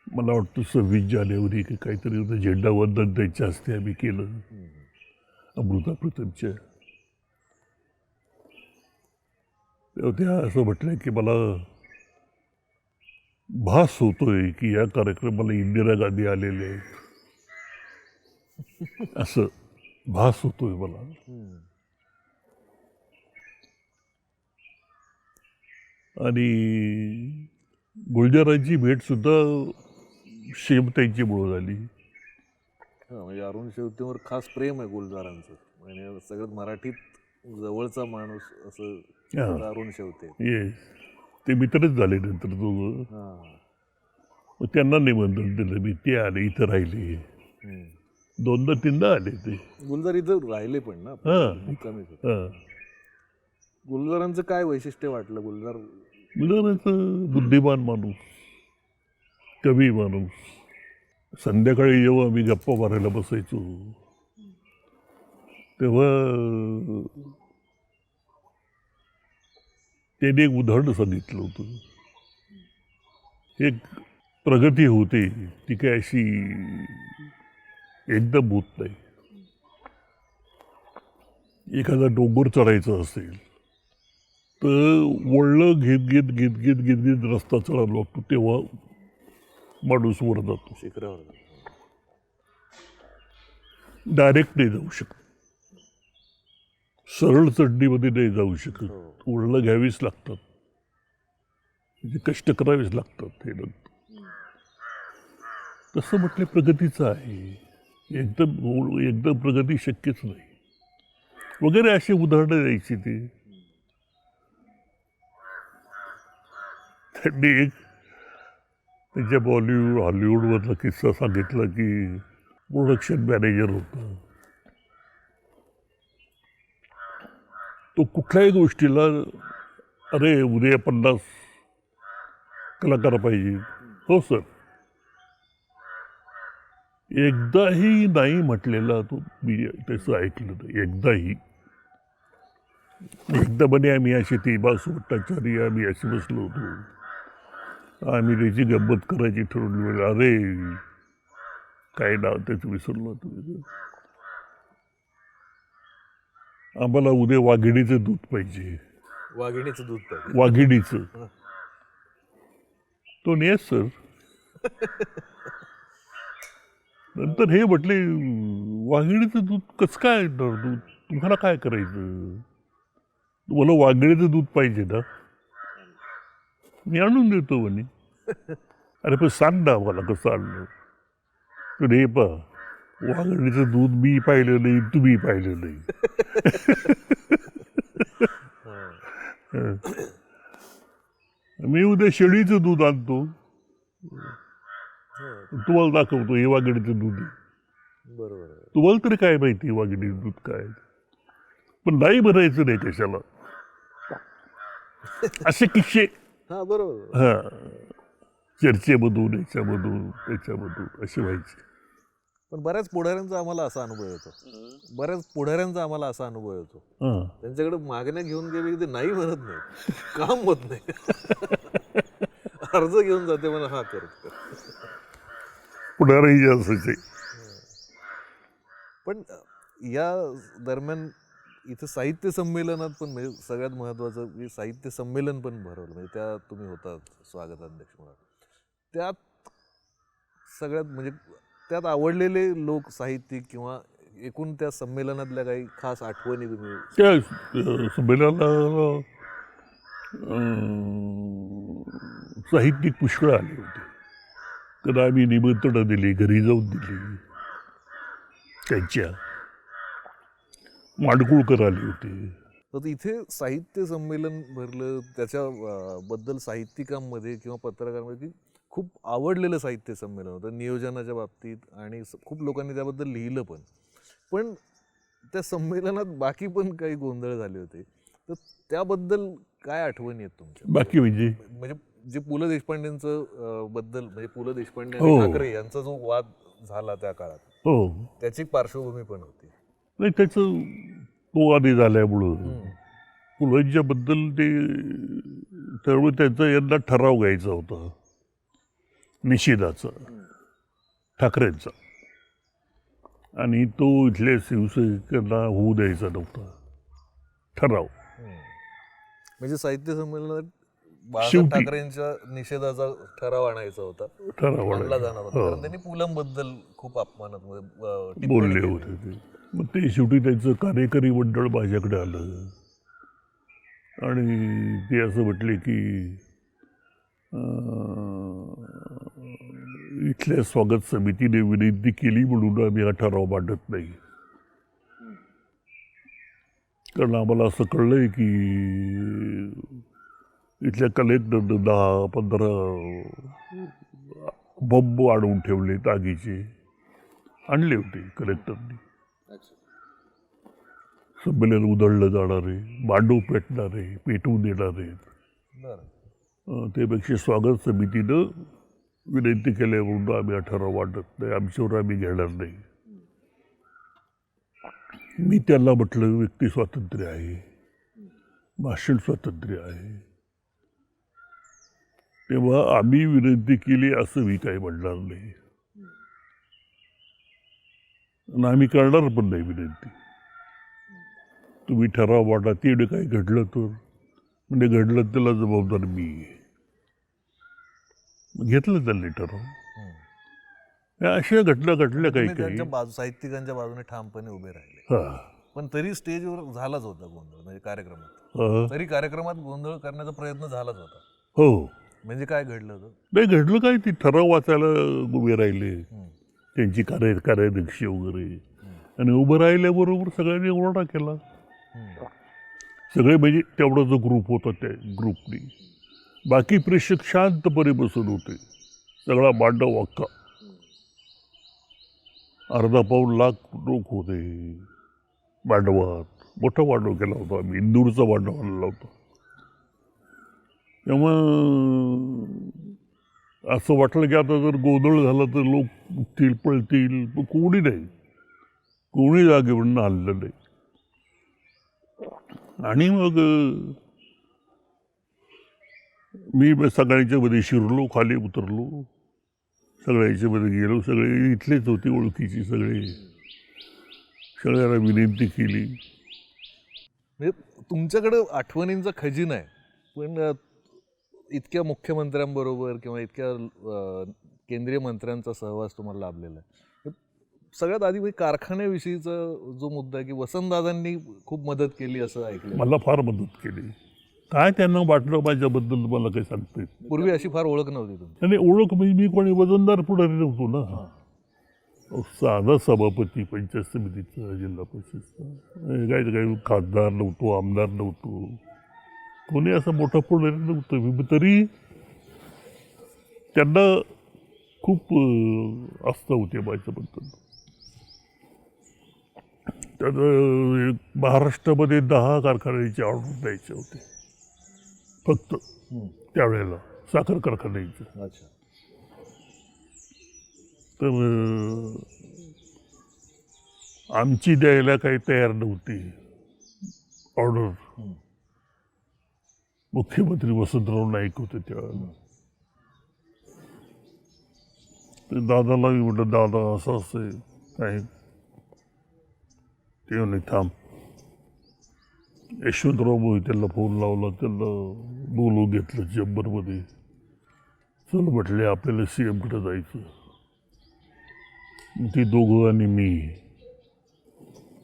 मला वाटतं 26 जानेवारी की काहीतरी होतं, झेंडा वंदन त्यांच्या हस्ते आम्ही केलं अमृता प्रीतमच्या. तेव्हा त्या असं म्हटलं की मला भास होतोय की या कार्यक्रमाला इंदिरा गांधी आलेले आहेत, असं भास होतोय मला. आणि गुलजारांची भेट सुद्धा शेमताईंची मुळे झाली. म्हणजे अरुण शेवतेवर खास प्रेम आहे गुलजारांचं. म्हणजे सगळ्यात मराठीत जवळचा माणूस असं अरुण शेवते. येस, ते मित्रच झाले नंतर दोघं. मग त्यांना निमंत्रण दिलं मी. ते आले, इथं राहिले. 2-3दा आले ते. गुलजार इथं राहिले पण ना. गुलजारांचं काय वैशिष्ट्य वाटलं? गुलजारांचं बुद्धिमान माणूस, कवी माणूस. संध्याकाळी जेव्हा आम्ही गप्पा मारायला बसायचो तेव्हा त्याने एक उदाहरण सांगितलं होतं. एक प्रगती होते ती काय अशी एकदम होत नाही. एखादा डोंगर चढायचा असेल तर वळलं घेत घेत घेत घेत घेत घेत रस्ता चढायला लागतो, तेव्हा माणूस वर जातो. शिखरावर डायरेक्ट नाही जाऊ शकत, सरळ चढणीमध्ये नाही जाऊ शकत. वळलं घ्यावीच लागतात, म्हणजे कष्ट करावेच लागतात. हे नंतर तसं म्हटलं प्रगतीचं आहे. एकदम प्रगती शक्यच नाही वगैरे अशी उदाहरणं द्यायची. ते त्यांनी एक त्यांच्या हॉलिवूडमधला किस्सा सांगितला की प्रोडक्शन मॅनेजर होता. तो कुठल्याही गोष्टीला अरे उद्या 50 कलाकार पाहिजे. हो सर. एकदाही नाही म्हटलेला तो मी त्याचं ऐकलं नाही. एकदा म्हणे आम्ही अशी ती बासुभट्टाचार्य आम्ही असे बसलो होतो, आम्ही त्याची गंमत करायची ठरवली. अरे काय नाव त्याचं विसरलो होतं. आम्हाला उद्या वाघिणीचं दूध पाहिजे. वाघिणीचं दूध पाहिजे. वाघिणीचं. तो नाही सर. नंतर हे म्हटले वाघिणीचं दूध कसं काय येणार? दूध तुम्हाला काय करायचं? तुम्हाला वाघिणीचं दूध पाहिजे ना, मी आणून देतो म्हणे. अरे पण सांग ना मला कसं आणलं. तर हे पा वाघिणीचं दूध मी पाहिलं नाही, तुम्ही पाहिलं नाही. मी उद्या शेळीचं दूध आणतो, तुम्हाला दाखवतो हे वाघिणीचं दूध आहे. बरोबर. तुम्हाला तरी काय माहिती वाघिणीचं दूध काय? पण नाही म्हणायचं नाही कशाला. असे किस्से बरोबर चर्चेमधून याच्यामधून त्याच्यामधून असे व्हायचे. पण बऱ्याच पुढाऱ्यांचा आम्हाला असा अनुभव येतो, हां. त्यांच्याकडे मागण्या घेऊन गेले की ते नाही म्हणत नाही, काम होत नाही. अर्ज घेऊन जाते मला हा कर. पुढारीही असायचे. पण या दरम्यान इथं साहित्य संमेलनात पण म्हणजे सगळ्यात महत्त्वाचं की साहित्य संमेलन पण भरवलं, म्हणजे त्यात तुम्ही होता स्वागताध्यक्ष म्हणून. त्यात सगळ्यात म्हणजे त्यात आवडलेले लोक साहित्यिक किंवा एकूण त्या संमेलनातल्या काही खास आठवणी तुम्ही. त्या संमेलनाला साहित्यिक पुष्कळ आले होते. कदा आम्ही निमंत्रणं दिली, घरी जाऊन दिली. त्यांच्या माडगुळकर आले होते. तर इथे साहित्य संमेलन भरलं, त्याच्या बद्दल साहित्यिकांमध्ये किंवा पत्रकारांमध्ये खूप आवडलेलं साहित्य संमेलन होतं नियोजनाच्या बाबतीत, आणि खूप लोकांनी त्याबद्दल लिहिलं पण. पण त्या संमेलनात बाकी पण काही गोंधळ झाले होते, तर त्याबद्दल काय आठवणी आहेत तुमच्या? बाकी म्हणजे जे पु ल देशपांडेंचं बद्दल, म्हणजे पु ल देशपांडे हो. आणि ठाकरे यांचा जो वाद झाला त्या काळात, हो, त्याची पार्श्वभूमी पण होती. नाही त्याचं तो आधी झाल्यामुळं पुलंच्याबद्दल ते त्यावेळी त्यांचा यंदा ठराव घ्यायचा होता निषेधाचा, ठाकरेंचा, आणि तो इथल्या शिवसैनिकांना होऊ द्यायचा नव्हता ठराव. म्हणजे साहित्य संमेलनात बाळासाहेब शेवटी ठाकरेंच्या निषेधाचा ठराव आणायचा होता, ठराव आणला जाणार होता, हो. कारण त्यांनी पुलंबद्दल खूप अपमानात्मक टिप्पणी बोलले केली. होते ते. मग ते शेवटी त्यांचं कार्यकारी मंडळ माझ्याकडे आलं आणि ते असं म्हटले की इथल्या स्वागत समितीने विनंती केली म्हणून आम्ही हा ठराव मांडत नाही, कारण आम्हाला असं कळलंय की इथल्या कलेक्टरनं 10-15 बंब आणून ठेवले, आगीचे आणले होते कलेक्टरनी. संमेलन उधळलं जाणार आहे, मांडव पेटणार आहे, पेटवून देणार आहेत. त्यापेक्षा स्वागत समितीनं विनंती केल्या म्हणून आम्ही हा ठराव वाटत नाही, आमच्यावर आम्ही घेणार नाही. मी त्यांना म्हटलं व्यक्ती स्वातंत्र्य आहे, भाषण स्वातंत्र्य आहे, तेव्हा आम्ही विनंती केली असं मी काही म्हणणार नाही, आणि आम्ही करणार पण नाही विनंती. तुम्ही ठराव वाटा, तेवढे काही घडलं तर म्हणजे घडलं त्याला जबाबदार मी आहे. घेतलं त्यांनी ठराव. अशा घटना घडल्या काही काही. साहित्यिकांच्या बाजूने ठामपणे उभे राहिले, हा. पण तरी स्टेजवर झालाच होता गोंधळ, म्हणजे कार्यक्रमात हा. तरी कार्यक्रमात गोंधळ करण्याचा प्रयत्न झालाच होता. हो, म्हणजे काय घडलं होतं? नाही घडलं काय, ती ठराव वाचायला उभे राहिले त्यांची कार्याध्यक्ष वगैरे, आणि उभं राहिल्याबरोबर सगळ्यांनी ओरडा केला. सगळे म्हणजे तेवढा जो ग्रुप होता त्या ग्रुपनी, बाकी प्रेक्षक शांतपणे बसून होते. सगळा मांडव अख्खा 2.25 लाख लोक होते मांडवात. मोठा मांडव केला होता आम्ही, इंदूरचा मांडव आणला होता. तेव्हा असं वाटलं की आता जर गोंधळ झाला तर लोक उठतील पळतील, पण कोणी नाही, कोणी जागेवरून हल्लं नाही. आणि मग मी सगळ्यांच्या मध्ये शिरलो, खाली उतरलो, सगळ्यांच्या मध्ये गेलो. सगळे इथलेच होते, ओळखीची सगळे. सगळ्यांना विनंती केली. म्हणजे तुमच्याकडं आठवणींचा खजिना आहे, पण इतक्या मुख्यमंत्र्यांबरोबर किंवा इतक्या केंद्रीय मंत्र्यांचा सहवास तुम्हाला लाभलेला आहे. सगळ्यात आधी म्हणजे कारखान्याविषयीचा जो मुद्दा आहे की वसंतदादांनी खूप मदत केली असं ऐकलं. मला फार मदत केली. काय त्यांना वाटलं माझ्याबद्दल मला काही सांगता येत नाही. पूर्वी अशी फार ओळख नव्हती तुमची. आणि ओळख म्हणजे मी कोणी वजनदार पुढारी नव्हतो ना, साधा सभापती पंचायत समितीचा, जिल्हा परिषदचा, काही खासदार नव्हतो, आमदार नव्हतो, कोणी असं मोठा पुढारी नव्हतं मी. तरी त्यांना खूप आस्था होती माझ्याबद्दल. त्यानं महाराष्ट्रामध्ये 10 कारखान्याचे ऑर्डर द्यायचे होते फक्त त्यावेळेला, साखर कारखान्याचे. अच्छा. तर आमची द्यायला काही तयार नव्हती ऑर्डर. मुख्यमंत्री वसंतराव नाईक होते त्यावेळेला. ते दादाला मी म्हटलं, दादा असं असं काय. ते म्हणे थांब. यशवंतराव मोहितेला फोन लावला, त्यांना बोलवून घेतलं चेंबरमध्ये. चल म्हटले आपल्याला CM-कडे जायचं. ते दोघं आणि मी,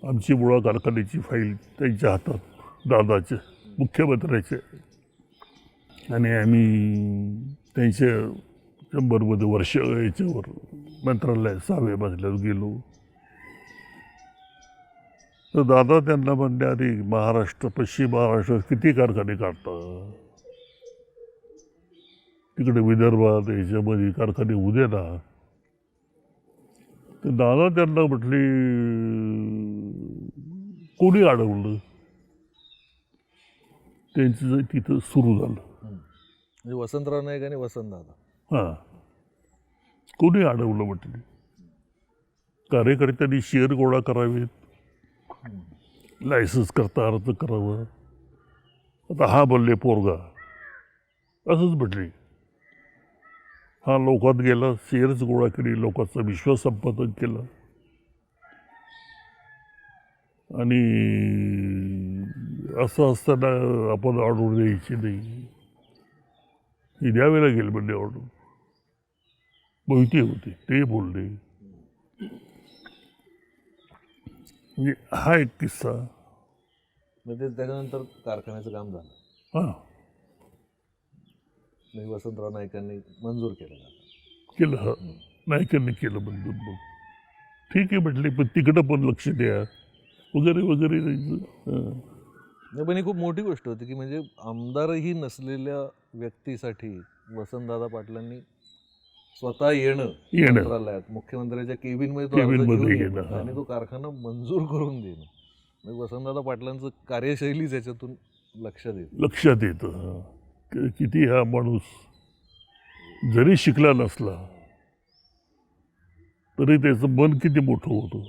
आमची मुळा कारखान्याची फाईल त्यांच्या हातात, दादाच्या मुख्यमंत्र्याच्या, आणि आम्ही त्यांच्या चेंबरमध्ये याच्यावर मंत्रालयात 6व्या मजल्यावर गेलो. तर दादा त्यांना म्हणले, अरे महाराष्ट्र, पश्चिम महाराष्ट्रात किती कारखाने काढतात, तिकडे विदर्भात याच्यामध्ये कारखाने उद्या ना. तर दादा त्यांना म्हटले, कोणी अडवलं. त्यांचं तिथं सुरू झालं. म्हणजे वसंतराव नाईक आणि वसंतदादा. हां, कोणी अडवलं म्हटले. कार्यकर्त्यांनी शेअर गोळा करावेत, लायसन्स करता अर्ज करावं. आता हा बोलले पोरगा असंच म्हटले. हा लोकात गेला, शेअर्स गोळा केली, लोकांचा विश्वास संपादन केला, आणि असं असताना आपण ऑर्डर द्यायची नाही. हे द्यावे लागेल म्हणजे ऑर्डर. मोहिते होते, ते बोलले. म्हणजे हा एक किस्सा. म्हणजे त्याच्यानंतर कारखान्याचं काम झालं. हां, म्हणजे वसंतराव नाईकांनी मंजूर केलं. केलं. हा, नायकांनी केलं मंजूर. मग ठीक आहे म्हटले, पण तिकडं पण लक्ष द्या वगैरे वगैरे. नाही, पण ही खूप मोठी गोष्ट होती की म्हणजे आमदारही नसलेल्या व्यक्तीसाठी वसंतदादा पाटलांनी स्वतः येणं मंत्रालयात, मुख्यमंत्र्याच्या केबिनमध्ये तो अर्ज घेऊन येणं आणि तो कारखाना मंजूर करून देणं. म्हणजे वसंतदादा पाटलांचं कार्यशैली त्याच्यातून लक्षात येतं. किती हा माणूस जरी शिकला नसला तरी त्याचं मन किती मोठं होतं.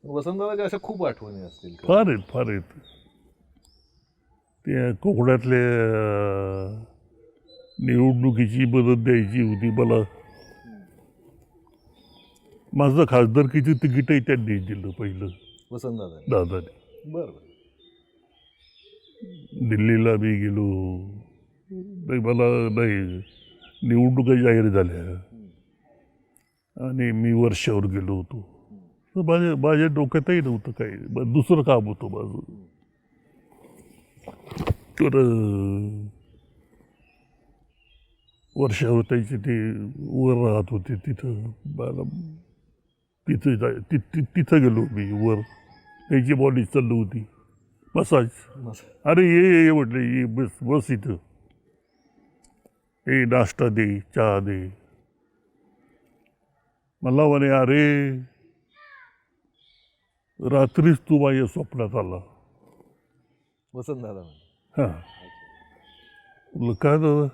वसंतदादाच्या अशा खूप आठवणी असतील. फार आहेत. त्या कोकणातल्या निवडणुकीची मदत द्यायची होती मला. माझं खासदारकीचं तिकीटही त्यांनी दिलं पहिलं, दादाने. बरं. दिल्लीला मी गेलो, मला नाही, निवडणुका जाहीर झाल्या आणि मी वर्षावर गेलो होतो. तर माझ्या डोक्यातही नव्हतं काही, दुसरं काम होतं माझं. तर वर्षावर त्याचे ते वर राहत होते, तिथं गेलो मी वर. त्याची बॉडी चालू होती, मसाज. अरे ये म्हटलं, ये बस इथं, हे नाश्ता दे, चहा दे. मला म्हणे, अरे रात्रीच तू माझ्या स्वप्नात आला. वसंतदादा. हां, म्हटलं काय दादा.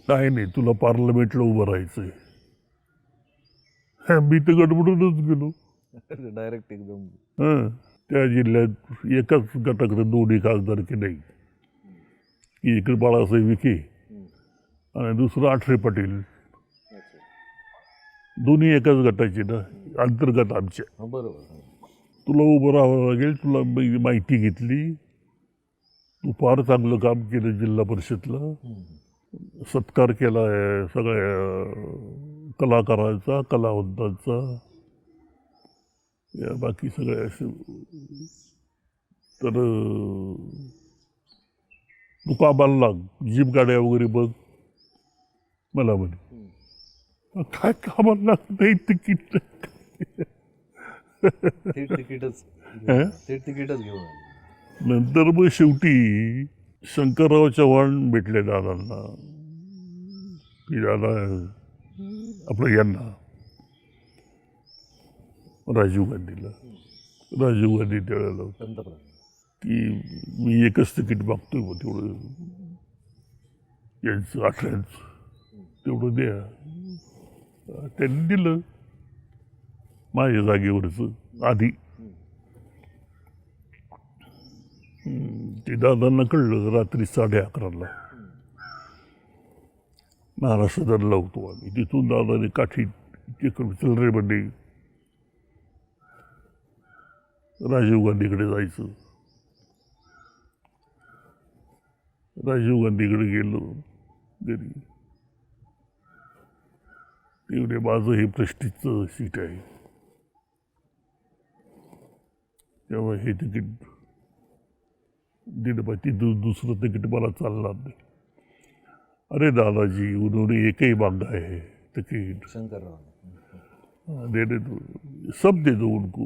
काय नाही, तुला पार्लमेंटला उभं राहायचंय. मी तर गडबडूनच गेलो डायरेक्ट एकदम. हां, त्या जिल्ह्यात एकाच गटाकडे दोन्ही खासदारकी नाही. इकडे बाळासाहेब विखे आणि दुसरं आठरे पाटील, दोन्ही एकाच गटाचे ना, अंतर्गत आमच्या. बरोबर. तुला उभं राहावं लागेल. तुला माहिती घेतली, तू फार चांगलं काम केलं जिल्हा परिषदला, सत्कार केला आहे सगळ्या कलाकारांचा, कलावंतांचा, या बाकी सगळ्या. तर तू कामाला लाग, जीप गाड्या वगैरे बघ. मला म्हणे, काय कामाला लागत नाही, तिकीट तिकीटच घेऊन. नंतर मग शेवटी शंकरराव चव्हाण भेटले दादांना, की दादा आपलं यांना राजीव गांधी त्यावेळेला की मी एकच तिकीट मागतोय, मग तेवढं यांचं 18चं तेवढं द्या. त्यांनी दिलं माझ्या जागेवरचं आधी. ते दादांना कळलं रात्री 11:30ला. महाराष्ट्र दरला होतो आम्ही. तिथून दादाने काठी चल रे बंडे, राजीव गांधीकडे जायचं. राजीव गांधीकडे गेलो घरी. तेवढे माझं हे प्रेस्टिजचं सीट आहे, तेव्हा हे तिकीट दिलं पाहिजे. दुसरं तिकीट मला चालणार नाही. अरे दादाजी, उन्होंने एक ही मांगा है टिकट, शंकरराव दे दो, सब दे दो उनको.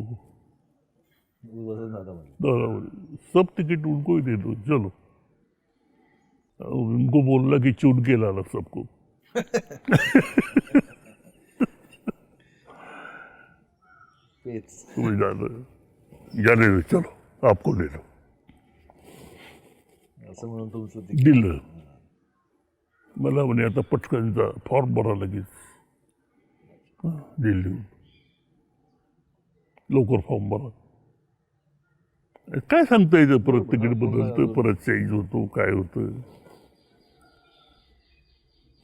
दादा सब टिकट उनको ही दे दो, चलो. उनको बोलना कि चुन के लाना सबको. तुम्हें जाने दो, चलो आपको ले लो. असं म्हणून तुमचं दिलं. मला म्हणे आता पटकन जा, फॉर्म भरा लगेच. दिल्लीहून लवकर फॉर्म भरा. काय सांगता येतं, परत तिकीट बदलतं, परत चेंज होतो, काय होतं.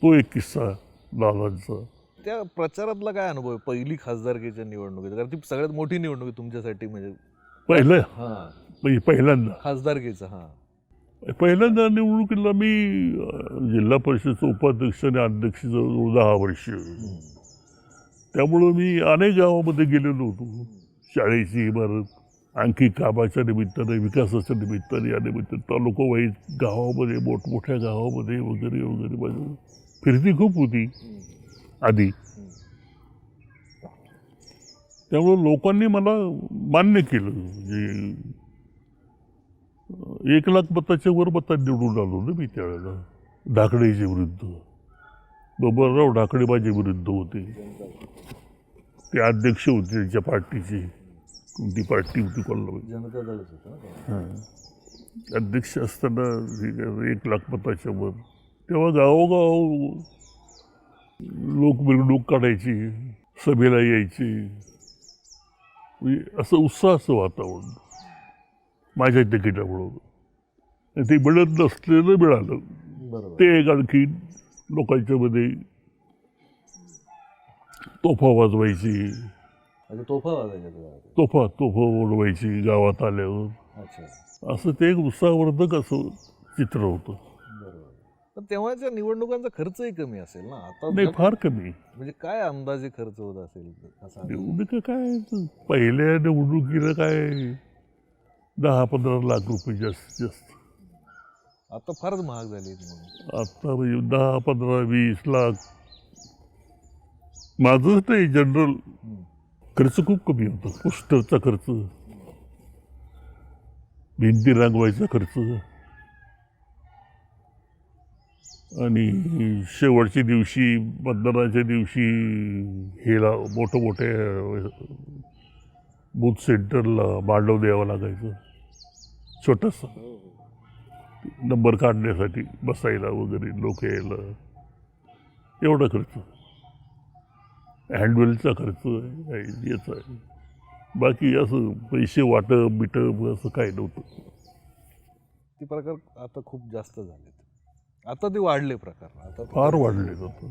तो एक किस्सा दादांचा. त्या प्रचारातला काय अनुभव आहे पहिली खासदारकीच्या निवडणुकीत? कारण ती सगळ्यात मोठी निवडणूक आहे तुमच्यासाठी, म्हणजे पहिल्यांदा खासदारकीचा. पहिल्यांदा निवडणुकीला मी जिल्हा परिषदचं उपाध्यक्ष आणि अध्यक्ष 10 वर्ष. त्यामुळं मी अनेक गावामध्ये गेलेलो होतो. शाळेची इमारत, आणखी कामाच्या निमित्ताने, विकासाच्या निमित्ताने, या निमित्ताने तालुका वाईज गावामध्ये, मोठमोठ्या गावामध्ये वगैरे वगैरे माझी फिरती खूप होती आधी. त्यामुळं लोकांनी मला मान्य केलं. म्हणजे 1 लाख मताच्या वर मतात निवडून आलो ना मी त्यावेळेला, ढाकळेच्या विरुद्ध. बबनराव ढाकळे माझ्या विरुद्ध होते. ते अध्यक्ष होते त्यांच्या पार्टीचे. कोणती पार्टी होती कोल्हापूर, जनता दलच होतं. अध्यक्ष असताना 1 लाख मताच्या वर. तेव्हा गावोगाव लोक मिरवणूक काढायची, सभेला यायची. असं उत्साहाचं वातावरण माझ्या तिकिटामुळं. ते मिळत नसलेलं मिळालं, ते एक आणखी लोकांच्या मध्ये तोफा वाजवायची. तोफा उडवायची गावात आल्यावर. असं ते एक उत्साहवर्धक असं चित्र होतं. पण तेव्हाच्या निवडणुकांचा खर्चही कमी असेल ना? आता नाही, फार कमी. म्हणजे काय अंदाजे खर्च होत असेल? निवडणुका काय, पहिल्या निवडणुकीला काय 10-15 लाख रुपये जास्तीत जास्त. आता फारच महाग झाली. आता म्हणजे 10-15-20 लाख. माझंच नाही, जनरल खर्च खूप कमी होता. पोस्टरचा खर्च, भिंती रंगवायचा खर्च, आणि शेवटच्या दिवशी, मतदानाच्या दिवशी हेला मोठ्या बूथ सेंटरला मांडव द्यावं लागायचं, छोटासा नंबर काढण्यासाठी, बसायला वगैरे, लोक यायला. एवढा खर्च. हँडवेलचा खर्च आहे, याचा आहे. बाकी असं पैसे वाटप बिटप असं काय नव्हतं. ते प्रकार आता खूप जास्त झालेत. आता ते वाढले प्रकार, आता फार वाढले जातं.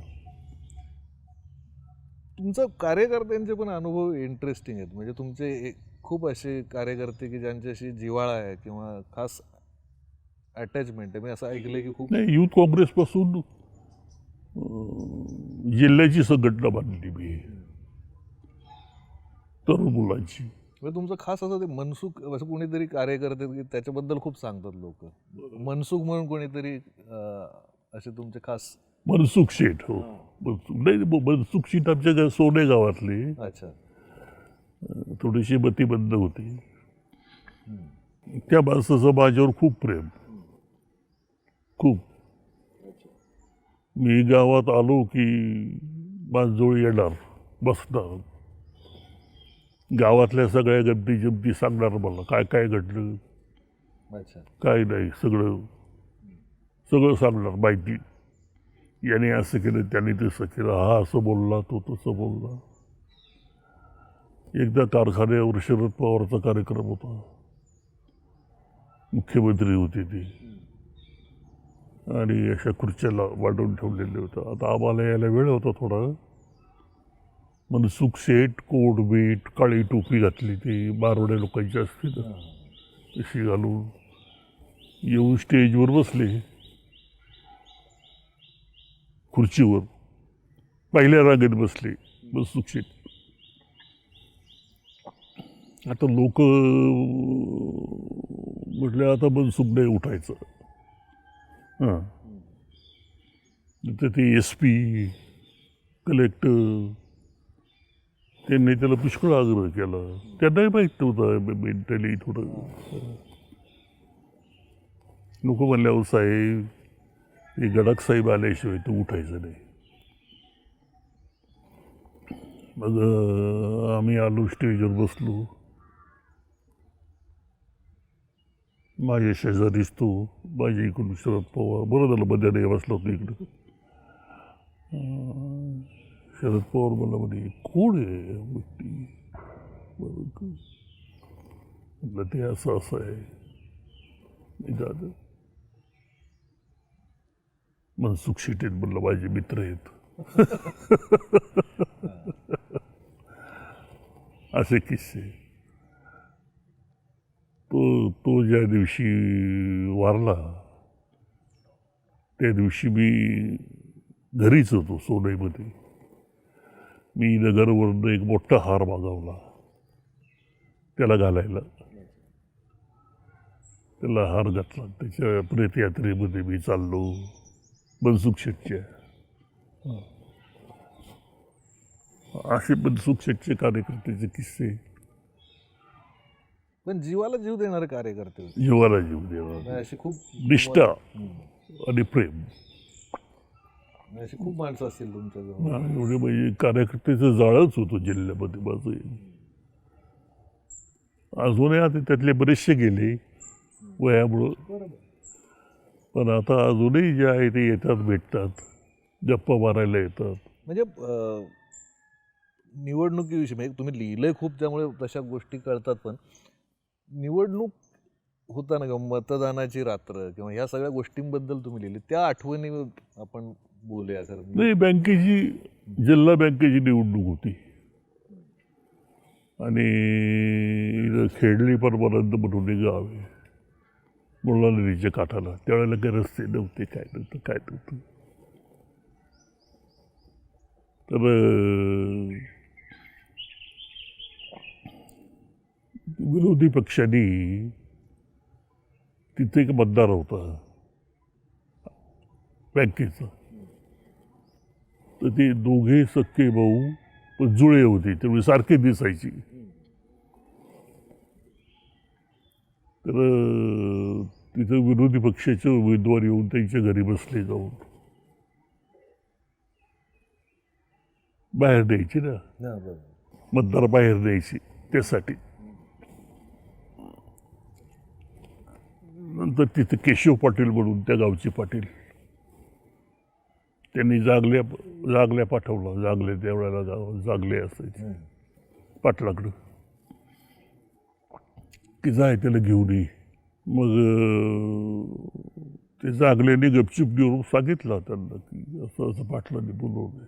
तुमचं कार्यकर्त्यांचे पण अनुभव इंटरेस्टिंग आहेत. म्हणजे तुमचे खूप असे कार्यकर्ते की ज्यांच्याशी जिव्हाळा आहे किंवा खास अटॅचमेंट आहे. मी असं ऐकलं की खूप. नाही, युथ काँग्रेसपासून जिल्ह्याची संघटना बांधली मी, तरुण मुलांची. म्हणजे तुमचं खास असं ते मनसुख, असं कोणीतरी कार्यकर्ते की त्याच्याबद्दल खूप सांगतात लोक. मनसुख म्हणून कोणीतरी असे तुमचे खास? मनसुख शेठ. हो, मनसुख शेठ आमच्या सोने गावातले. अच्छा. थोडीशी मतिबंद होती. त्या माणसाचं माझ्यावर खूप प्रेम, खूप. मी गावात आलो की माझ्याजवळ येणार, बसणार, गावातल्या सगळ्या गमती जमती सांगणार मला, काय काय घडलं, काय नाही, सगळं सांगणार माहिती. याने असं केलं, त्याने तसं केलं, हा असं बोलला, तो तसं बोलला. एकदा कारखान्यावर शरद पवारचा कार्यक्रम होता, मुख्यमंत्री होते ते, आणि अशा खुर्च्याला वाढवून ठेवलेले होतं. आता आम्हाला यायला वेळ होता थोडा. मनसुख शेठ, कोट बीट, काळी टोपी घातली, ती बारवड्या लोकांची असते ना, तशी घालून येऊन स्टेजवर बसले, खुर्चीवर पहिल्या रांगेत बसले मनसुख शेठ. आता लोक म्हटले आता मनसुख नाही उठायचं. हां, तर ते SP, कलेक्टर, त्यांनी त्याला पुष्कळ आग्रह केला. त्यांनाही माहीत नव्हतं मेंटली थोडं. लोक म्हणल्यावर साहेब, हे गडाख साहेब आल्याशिवाय तो उठायचं नाही. मग आम्ही आलो, स्टेजवर बसलो. माझ्या शेजारीच तो, माझ्या इकडून शरद पवार. बरं झालं मध्ये नाही बसला होतो इकडं. शरद पवार मला म्हणे, कोण आहे व्यक्ती? म्हटलं ते असं असं आहे. नाही दादा, मनसुख शेट आहेत म्हणलं, माझे मित्र आहेत. असे किस्से. तो ज्या दिवशी वारला त्या दिवशी मी घरीच होतो सोनईमध्ये. मी नगरवरून एक मोठा हार मागवला त्याला घालायला. त्याला हार घातला. त्याच्या प्रेतयात्रेमध्ये मी चाललो मनसुख शेटच्या. असे मनसुख शेटचे कार्यकर्त्याचे किस्से. पण जीवाला जीव देणारे कार्यकर्ते होते. जीवाला जीव देणार, अशी खूप निष्ठा आणि प्रेम. अशी खूप माणसं असतील तुमच्याजवळ. एवढे म्हणजे कार्यकर्त्याचं जाळंच होतं जिल्ह्यामध्ये माझं. अजूनही आता त्यातले बरेचसे गेले वयामुळं, पण आता अजूनही जे आहे ते येतात, भेटतात, गप्पा मारायला येतात. म्हणजे निवडणुकीविषयी म्हणजे तुम्ही लिहिलंय खूप, त्यामुळे तशा गोष्टी कळतात. पण निवडणूक होताना किंवा मतदानाची रात्र किंवा ह्या सगळ्या गोष्टींबद्दल तुम्ही लिहिले, त्या आठवणी आपण बोलूया सर. नाही, बँकेची, जिल्हा बँकेची निवडणूक होती आणि खेडली परमानंद म्हणून एक गाव आहे मुळा नदीच्या काठाला. त्यावेळेला काही रस्ते नव्हते, काय नव्हतं. तर विरोधी पक्षांनी तिथे एक मतदार होता बँकेचा. तर ते दोघे सख्खे भाऊ पण जुळे होते, त्यामुळे सारखे दिसायची. तर तिथं विरोधी पक्षाचे उमेदवार येऊन त्यांच्या घरी बसले, जाऊन बाहेर द्यायची ना, मतदार बाहेर द्यायची त्यासाठी. नंतर तिथे केशव पाटील म्हणून त्या गावचे पाटील, त्यांनी जागल्या पाठवला. जागले त्यावेळेला गाव जागले असायचे पाटलाकडं, की जाय त्याला घेऊन ये. मग ते जागल्याने गपचूप घेऊन सांगितलं त्यांना की असं असं पाटलांनी बोलवलं.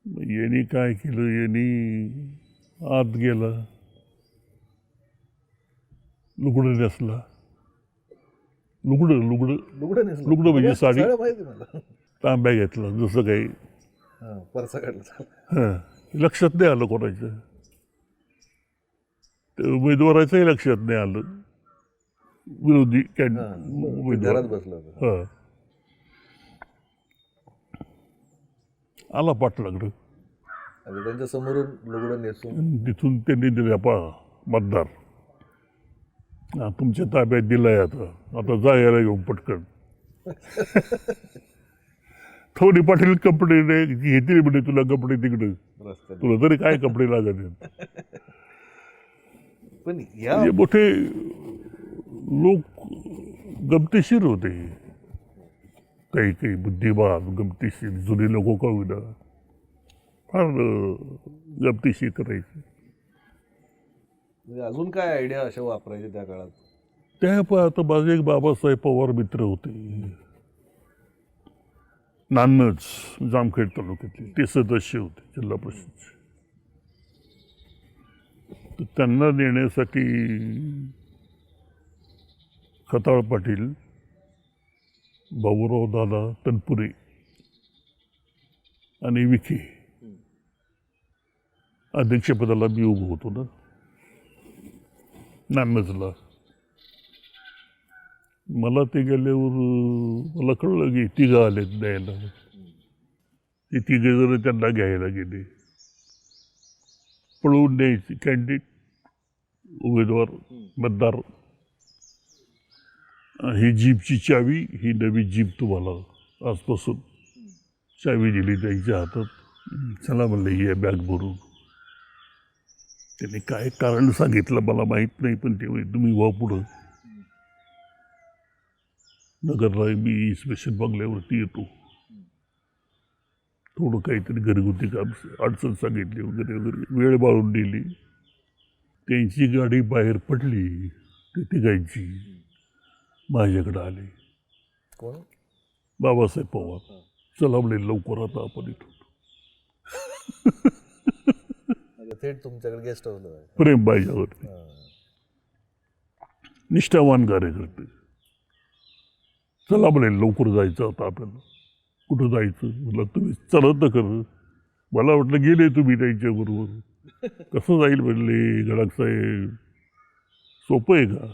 मग यांनी काय केलं, यांनी आत गेला, लुगडं नेसला. लुगडं म्हणजे साडी, तांब्या घेतला, जसं काही परसा काढला. हां, लक्षात नाही आलं कोणाचं. ते उमेदवाराचंही लक्षात नाही आलं, विरोधी उमेदवार बसला. हां, आला पाटलाकडं. त्यांच्या समोरून लुगडं नेसून तिथून त्यांनी दिल्या मतदार, तुमच्या ताब्यात दिलाय, आता जायला घेऊन पटकन. थोडी पाटील कपडे नाही घेतली म्हणे, तुला कपडे तिकडे, तुला तरी काय कपडे लागत आहेत. पण मोठे लोक गमतीशीर होते. काही काही बुद्धिमान गमतीशीर जुनी लोक का होईना फार गमतीशीर करायची. म्हणजे अजून काय आयडिया अशा वापरायचे त्या काळात? त्या आता माझे एक बाबासाहेब पवार मित्र होते, नान्नज जामखेड तालुक्यातले, ते सदस्य होते जिल्हा परिषदचे. तर त्यांना देण्यासाठी खताळ पाटील, भाऊराव दादा तनपुरे आणि विखे अध्यक्षपदाला मी उभं होतो ना नान्नजला. मला ते गेल्यावर मला कळलं की तिघं आलेत द्यायला. ते तिघे जण त्यांना घ्यायला गेले. पळवून द्यायचे कॅन्डिडेट उमेदवार मतदार. ही जीपची चावी, ही नवी जीप तुम्हाला आजपासून चावी दिली त्यांच्या हातात. चला म्हणलं ही बॅग भरून. त्याने काय कारण सांगितलं मला माहीत नाही, पण ते तुम्ही व्हा पुढं नगरला, मी स्पेशल बंगल्यावरती येतो. थोडं काहीतरी घरगुती काम अडचण सांगितली वगैरे वगैरे. वेळ बाळून दिली. त्यांची गाडी बाहेर पडली, ते तिघांची माझ्याकडे आले. कोण? बाबासाहेब पवार. चला म्हणले लवकर आता आपण इथून. थेट तुमच्याकडे गेस्ट हाऊसला? प्रेम बाईच्यावरती. निष्ठावान कार्यकर्ते. चला म्हणे लवकर जायचं आता आपल्याला. कुठं जायचं? म्हटलं तुम्ही चलत न कर. मला वाटलं गेले तुम्ही त्यांच्याबरोबर. कसं जाईल म्हणले गडाख साहेब, सोपं आहे का?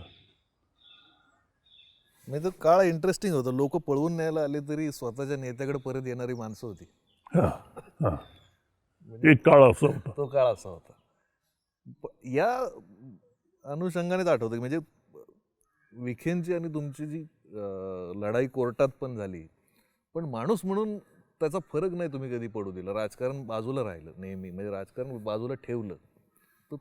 म्हणजे तो काळ इंटरेस्टिंग होता. लोक पळवून न्यायला आले तरी स्वतःच्या नेत्याकडे परत येणारी माणसं होती. हां हां, एक काळ असा होता. तो काळ असा होता. या अनुषंगानेच आठवतं की म्हणजे विखेंची आणि तुमची जी लढाई कोर्टात पण झाली, पण माणूस म्हणून त्याचा फरक नाही तुम्ही कधी पडू दिला. राजकारण बाजूला राहिलं नेहमी, म्हणजे राजकारण बाजूला ठेवलं. तर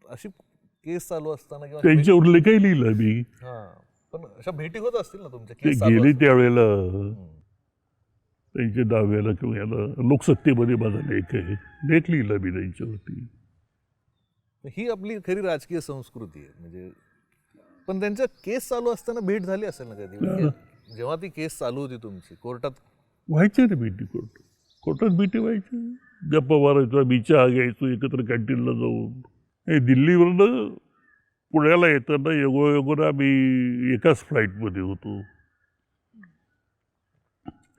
अशी केस चालू असताना किंवा त्यांच्यावर लेखही लिहिलं मी. हां, पण अशा भेटी होत असतील ना तुमच्या? ते केस गेले त्यावेळेला त्यांच्या दाव्याला किंवा याला लोकसत्तेमध्ये माझा लेख आहे. लेख लिहिला मी त्यांच्यावरती. ही आपली खरी राजकीय संस्कृती आहे. म्हणजे पण त्यांच्या केस चालू असताना भेट झाली असेल ना कधी? म्हणजे जेव्हा ती केस चालू होती तुमची कोर्टात? व्हायचे ना भेटी. कोर्टात भेटी व्हायची. गप्पा मारायचो, मी चहा घ्यायचो एकत्र कॅन्टीनला जाऊन. हे दिल्लीवरनं पुण्याला येताना योगायोगानं आम्ही एकाच फ्लाईटमध्ये होतो.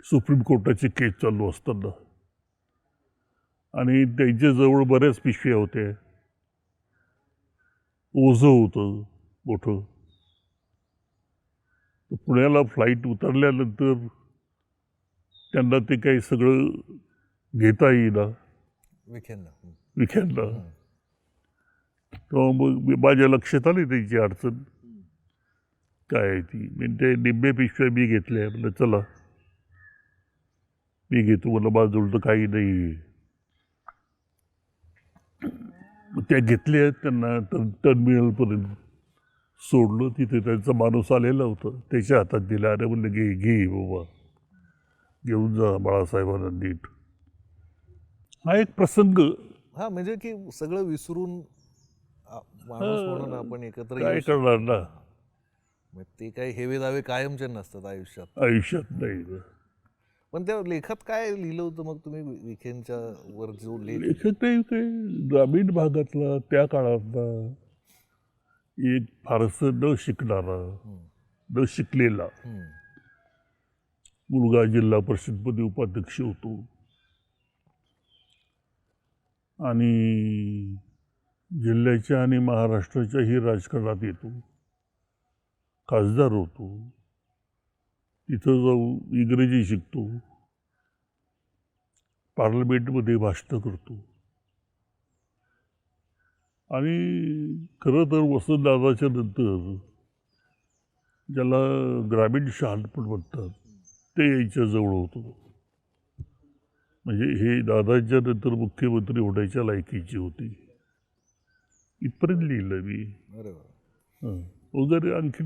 सुप्रीम कोर्टाची केस चालू असताना. आणि त्यांच्याजवळ बऱ्याच पिशव्या होत्या. ओझं होतं मोठं. पुण्याला फ्लाईट उतरल्यानंतर त्यांना ते काही सगळं घेता येईना विखेंना. तेव्हा मग माझ्या लक्षात आली त्यांची अडचण काय आहे ती. मी ते निम्मे पिशव्या मी घेतल्या. म्हणलं चला मी घेतो, मला माझं तर काही नाही. त्या घेतल्या. त्यांना टर्मिनलपर्यंत सोडलं. तिथे त्यांचा माणूस आलेला होता, त्याच्या हातात दिला. अरे म्हणलं घे बाबा, घेऊन जा बाळासाहेबांना नीट. हा एक प्रसंग. हा, म्हणजे की सगळं विसरून माणूस म्हणून आपण एकत्र काय करणार ना. ते काही हेवे दावे कायमचे नसतात आयुष्यात नाही. पण त्या लेखात काय लिहिलं होतं मग तुम्ही विखेंच्या वर जो लेखक नाही, काय ग्रामीण भागातला त्या काळातला एक फारसं न शिकणारा, न शिकलेला मुलगा जिल्हा परिषदमध्ये उपाध्यक्ष होतो. आणि जिल्ह्याच्या आणि महाराष्ट्राच्याही राजकारणात येतो. खासदार होतो. तिथं जाऊन इंग्रजी शिकतो. पार्लमेंटमध्ये भाषणं करतो. आणि खरं तर वसंतदादाच्या नंतर ज्याला ग्रामीण शहाणपण म्हणतात ते यायच्याजवळ होतं. म्हणजे हे दादांच्या नंतर मुख्यमंत्री होण्याच्या लायकीची होती. इथपर्यंत लिहिलं मी. वगैरे आणखी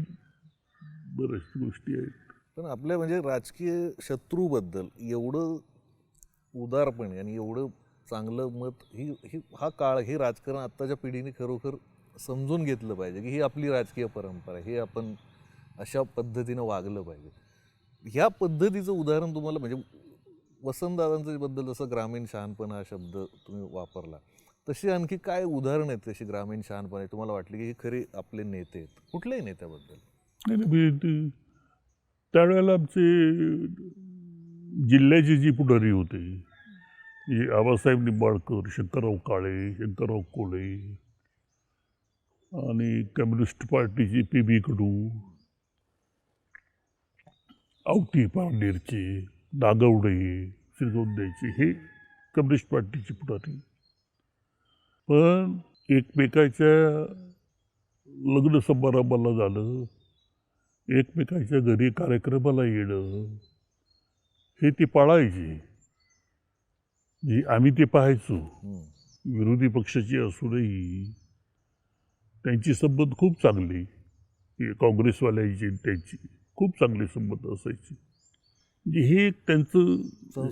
बऱ्याच गोष्टी आहेत. पण आपल्या म्हणजे राजकीय शत्रूबद्दल एवढं उदारपणे आणि एवढं चांगलं मत हा काळ हे राजकारण आत्ताच्या पिढीने खरोखर समजून घेतलं पाहिजे की ही आपली राजकीय परंपरा आहे, हे आपण अशा पद्धतीनं वागलं पाहिजे. ह्या पद्धतीचं उदाहरण तुम्हाला म्हणजे वसंतदादांच्या बद्दल जसं ग्रामीण शहाणपणा हा शब्द तुम्ही वापरला, तशी आणखी काय उदाहरण आहेत तशी ग्रामीण शहाणपणा तुम्हाला वाटली की हे खरे आपले नेते आहेत कुठल्याही नेत्याबद्दल? नाही, नाही, त्यावेळेला आमचे जिल्ह्याचे जी पुढारी होते, आबासाहेब निंबाळकर, शंकरराव काळे, शंकरराव कोळे आणि कम्युनिस्ट पार्टीचे PB कडू, आवटी पारनेरचे, नागवडे, श्रीगोंद्याचे, हे कम्युनिस्ट पार्टीचे पुढारी. पण एकमेकाच्या लग्न समारंभाला जाणं, एकमेकाच्या घरी कार्यक्रमाला येणं, हे ते पाळायचे. म्हणजे आम्ही ते पाहायचो. विरोधी पक्षाची असूनही त्यांची संबंध खूप चांगली, काँग्रेसवाल्यांची त्यांची खूप चांगले संबंध असायचे. म्हणजे हे एक त्यांचं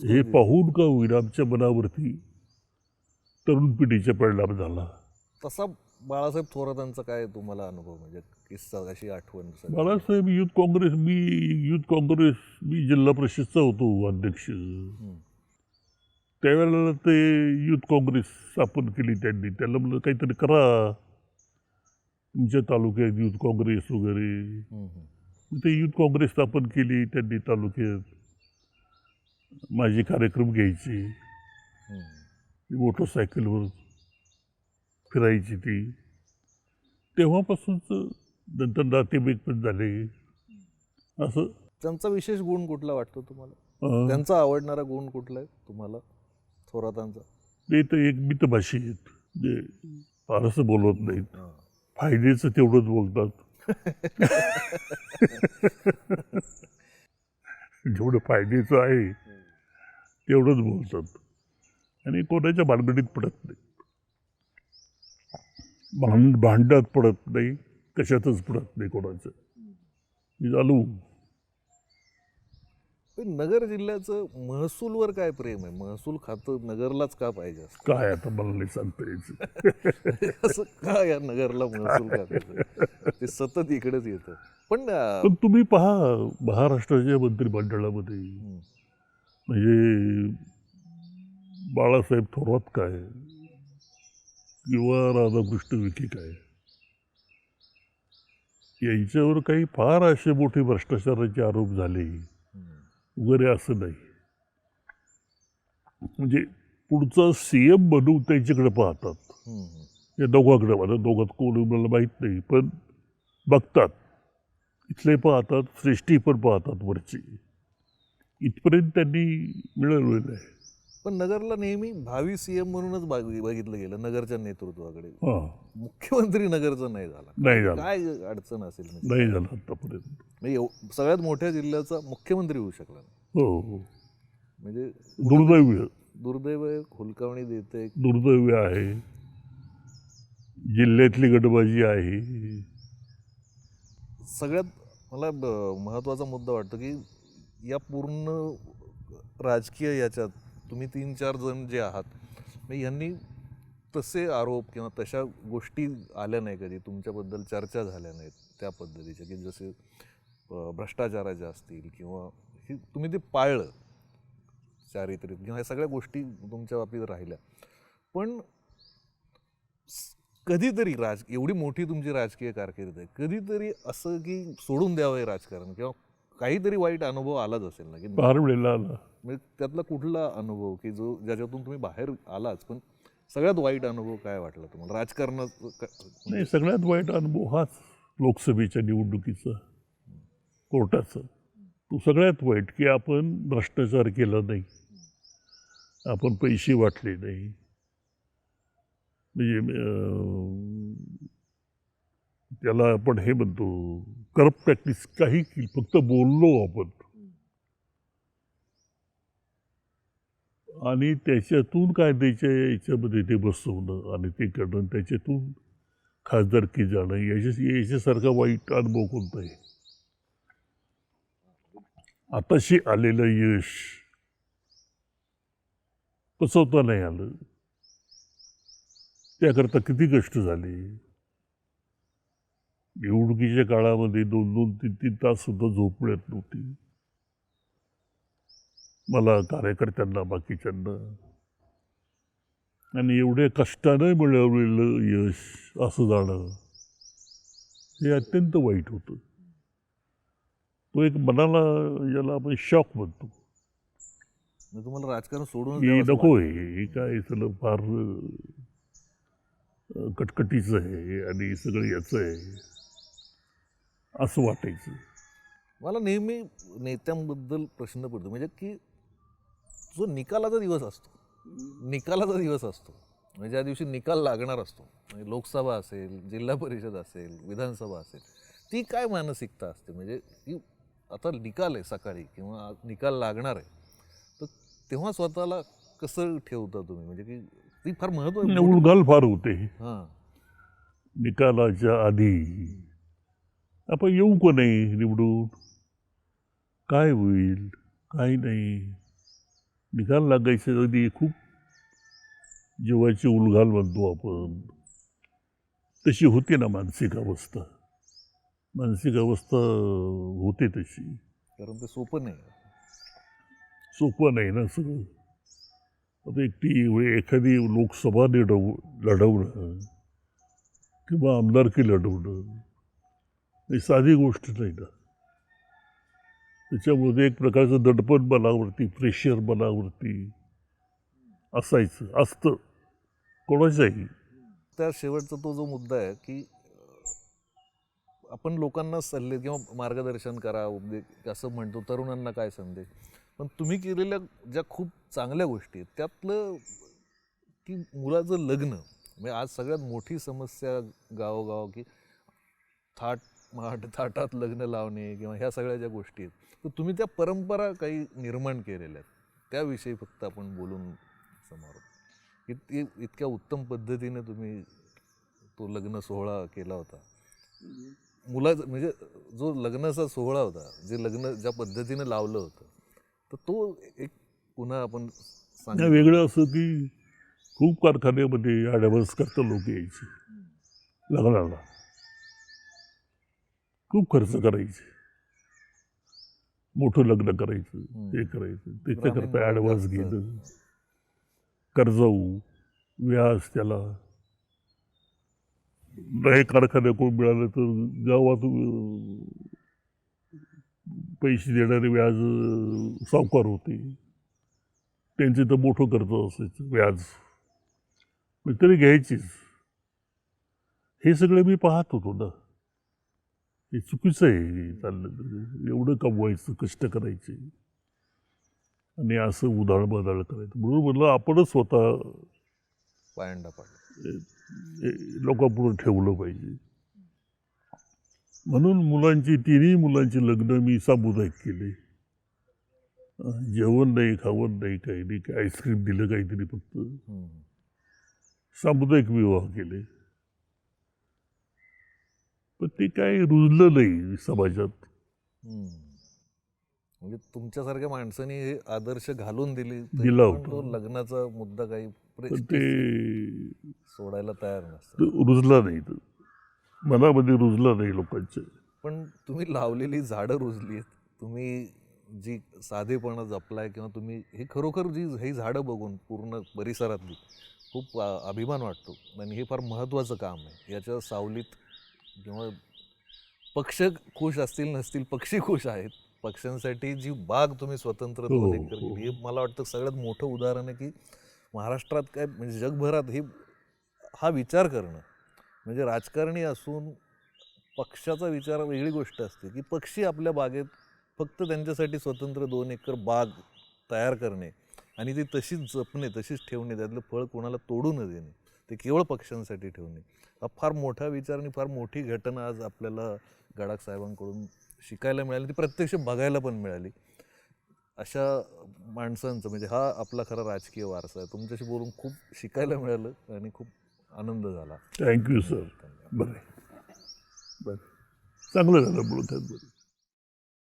हे पाहून का होईल आमच्या मनावरती तरुण पिढीचा परिणाम झाला. तसा बाळासाहेब थोरातांचा काय तुम्हाला अनुभव म्हणजे किस्सा अशी आठवण? बाळासाहेब मी जिल्हा परिषदचा होतो अध्यक्ष. त्यावेळेला ते युथ काँग्रेस स्थापन केली त्यांनी. त्याला म्हणलं काहीतरी करा तुमच्या तालुक्यात युथ काँग्रेस वगैरे. ते युथ काँग्रेस स्थापन केली त्यांनी तालुक्यात. माझे कार्यक्रम घ्यायचे, मोटरसायकलवर फिरायची ती. तेव्हापासूनच नंतर नातेवाईक पण झाले. असं त्यांचा विशेष गुण कुठला वाटतो तुम्हाला? त्यांचा आवडणारा गुण कुठला आहे तुम्हाला थोरातांचा? ते तर एक मितभाषी आहेत, जे फारसं बोलत नाहीत, फायद्याचं तेवढंच बोलतात. जेवढं फायद्याचं आहे तेवढंच बोलतात आणि कोणाच्या भानगडीत पडत नाही, भांड्यात पडत नाही, कशातच पडत नाही कोणाचं. मी चालू. नगर जिल्ह्याचं महसूलवर काय प्रेम आहे? महसूल खातं नगरलाच का पाहिजे असतं? काय आता मला नाही सांगता यायचं. असं का या नगरला महसूल खातं? ते सतत इकडेच येतं. पण तुम्ही पहा महाराष्ट्राच्या मंत्रिमंडळामध्ये म्हणजे बाळासाहेब थोरात काय किंवा राधाकृष्ण विखे काय, यांच्यावर काही फार असे मोठे भ्रष्टाचाराचे आरोप झाले वगैरे असं नाही. म्हणजे पुढचा CM बनवून त्यांच्याकडे पाहतात. या दोघांकडे पाहतात. दोघात कोण मला माहीत नाही, पण बघतात. इथले पाहतात, श्रेष्ठी पण पाहतात वरची. इथपर्यंत त्यांनी मिळवलेलं आहे. पण नगरला नेहमी भावी CM म्हणूनच बघितलं गेलं नगरच्या नेतृत्वाकडे. मुख्यमंत्री नगरचा नाही झाला. काय अडचण असेल? नाही झालं आतापर्यंत. म्हणजे सगळ्यात मोठ्या जिल्ह्याचा मुख्यमंत्री होऊ शकला नाही. हो, म्हणजे दुर्दैव हुलकावणी देते. दुर्दैव आहे. जिल्ह्यातली गटबाजी आहे. सगळ्यात मला महत्त्वाचा मुद्दा वाटतो की या पूर्ण राजकीय याच्यात तुम्ही 3-4 जण जे आहात, यांनी तसे आरोप किंवा तशा गोष्टी आल्या नाही कधी तुमच्याबद्दल, चर्चा झाल्या नाहीत त्या पद्धतीच्या की जसे भ्रष्टाचाराच्या असतील किंवा तुम्ही ते पाळलं चारित्र्य किंवा ह्या सगळ्या गोष्टी तुमच्या बाबतीत राहिल्या. पण कधीतरी एवढी मोठी तुमची राजकीय कारकीर्द आहे, कधीतरी असं की सोडून द्यावं हे राजकारण किंवा काहीतरी वाईट अनुभव आलाच असेल ना? की फार वेळेला आला. म्हणजे त्यातला कुठला अनुभव की ज्याच्यातून तुम्ही बाहेर आलाच, पण सगळ्यात वाईट अनुभव काय वाटला तुम्हाला राजकारणात? नाही, सगळ्यात वाईट अनुभव हाच लोकसभेच्या निवडणुकीचा, कोर्टाचा. तो सगळ्यात वाईट की आपण भ्रष्टाचार केला नाही, आपण पैसे वाटले नाही. म्हणजे त्याला आपण हे म्हणतो करप्ट प्रॅक्टिस काही केली, फक्त बोललो आपण आणि त्याच्यातून कायद्याच्या याच्यामध्ये ते बसवणं आणि ते करणं, त्याच्यातून खासदारकी जाणं, याच्यासारखा वाईट अनुभव कोणता आहे? आताशी आलेलं यश पचवता नाही आलं. त्याकरता किती कष्ट झाले. निवडणुकीच्या काळामध्ये 2-2, 3-3 तास सुद्धा झोप मिळत नव्हती मला, कार्यकर्त्यांना, बाकीच्यांना. आणि एवढ्या कष्टानं मिळवलेलं यश असं जाणं हे अत्यंत वाईट होतं. तो एक मनाला, ज्याला आपण शॉक म्हणतो. मग तुम्हाला राजकारण सोडून की नको हे काय सगळं फार कटकटीचं आहे आणि सगळं याचं आहे असं वाटायचं. मला नेहमी नेत्यांबद्दल प्रश्न पडतो, म्हणजे की जो निकालाचा दिवस असतो, म्हणजे ज्या दिवशी निकाल लागणार असतो, म्हणजे लोकसभा असेल, जिल्हा परिषद असेल, विधानसभा असेल, ती काय मानसिकता असते? म्हणजे की आता निकाल आहे सकाळी किंवा निकाल लागणार आहे, तर तेव्हा स्वतःला कसं ठेवता तुम्ही? म्हणजे की ती फार महत्त्वाची उलघाल फार होते. हां, निकालाच्या आधी आपण येऊ का नाही निवडून, काय होईल, काय नाही. निकाल लागायच्या आधी खूप जीवाची उलघाल म्हणतो आपण, तशी होती ना मानसिक अवस्था. मानसिक अवस्था होते तशी. कारण ते सोपं नाही. सोपं नाही ना सगळं. आता एखादी लोकसभा लढवणं किंवा आमदारकी लढवणं ही साधी गोष्ट नाही ना. त्याच्यामध्ये एक प्रकारचं दडपण मनावरती, प्रेशर मनावरती असतं कोणाच्याही. त्या शेवटचा तो जो मुद्दा आहे की आपण लोकांना सल्ले किंवा मार्गदर्शन करा, असं म्हणतो, तरुणांना काय संदेश. पण तुम्ही केलेल्या ज्या खूप चांगल्या गोष्टी आहेत त्यातलं की मुलाचं लग्न, म्हणजे आज सगळ्यात मोठी समस्या गावोगाव की थाटात लग्न लावणे किंवा ह्या सगळ्या ज्या गोष्टी आहेत, तर तुम्ही त्या परंपरा काही निर्माण केलेल्या आहेत, त्याविषयी फक्त आपण बोलून समोर. इतक्या उत्तम पद्धतीने तुम्ही तो लग्न सोहळा केला होता. मुलाचं म्हणजे जो लग्नाचा सोहळा होता, जे लग्न ज्या पद्धतीनं लावलं होतं, तर तो एक पुन्हा आपण वेगळं असं की खूप कारखान्यामध्ये ॲडव्हान्स करता लोक यायचे लग्नाला, खूप खर्च करायचे, मोठं लग्न करायचं, हे करायचं, त्याच्याकरता ॲडव्हान्स घेणं, कर्जाऊ, व्याज त्याला. नाही कारखान्या कोण मिळालं तर गावात पैसे देणारे व्याज सावकार होते, त्यांचे तर मोठं कर्ज असायचं, व्याज तरी घ्यायचीच. हे सगळं मी पाहत होतो ना. हे चुकीचं आहे चाललं. एवढं कमवायचं, कष्ट करायचे आणि असं उधाळ करायचं. म्हणून म्हटलं आपणच स्वतः पायंडा पाडला, लोकांपुढे ठेवलं पाहिजे. म्हणून तिन्ही मुलांची लग्न मी सामुदायिक केले. जेवण नाही, खावण नाही, काही नाही, काय आईस्क्रीम दिलं काहीतरी, फक्त सामुदायिक विवाह केले. पण ते काय रुजलं नाही समाजात. म्हणजे तुमच्यासारख्या माणसाने हे आदर्श घालून दिला होता. तो लग्नाचा मुद्दा काही ते सोडायला तयार नसतं. रुजला नाही, तर मनामध्ये रुजला नाही लोकांच्या. पण तुम्ही लावलेली झाडं रुजली आहेत, तुम्ही जी साधेपणा जपलाय, किंवा तुम्ही हे खरोखर ही झाडं बघून पूर्ण परिसरातली खूप अभिमान वाटतो. आणि हे फार महत्त्वाचं काम आहे. याच्या सावलीत किंवा पक्ष खुश असतील नसतील, पक्षी खुश आहेत. पक्ष्यांसाठी जी बाग तुम्ही स्वतंत्र 2 एकर केली, हे मला वाटतं सगळ्यात मोठं उदाहरण आहे की महाराष्ट्रात काय, म्हणजे जगभरात हा विचार करणं, म्हणजे राजकारणी असून पक्षाचा विचार वेगळी गोष्ट असते, की पक्षी आपल्या बागेत फक्त त्यांच्यासाठी स्वतंत्र 2 एकर बाग तयार करणे आणि ती तशीच जपणे, तशीच ठेवणे, त्यातलं फळ कोणाला तोडू न देणे, ते केवळ पक्ष्यांसाठी ठेवणे, हा फार मोठा विचार आणि फार मोठी घटना आज आपल्याला गडाख साहेबांकडून शिकायला मिळाली, ती प्रत्यक्ष बघायला पण मिळाली. अशा माणसांचं, म्हणजे हा आपला खरा राजकीय वारसा आहे. तुमच्याशी बोलून खूप शिकायला मिळालं आणि खूप आनंद झाला. Thank you sir. बरं चांगलं झालं बोलत.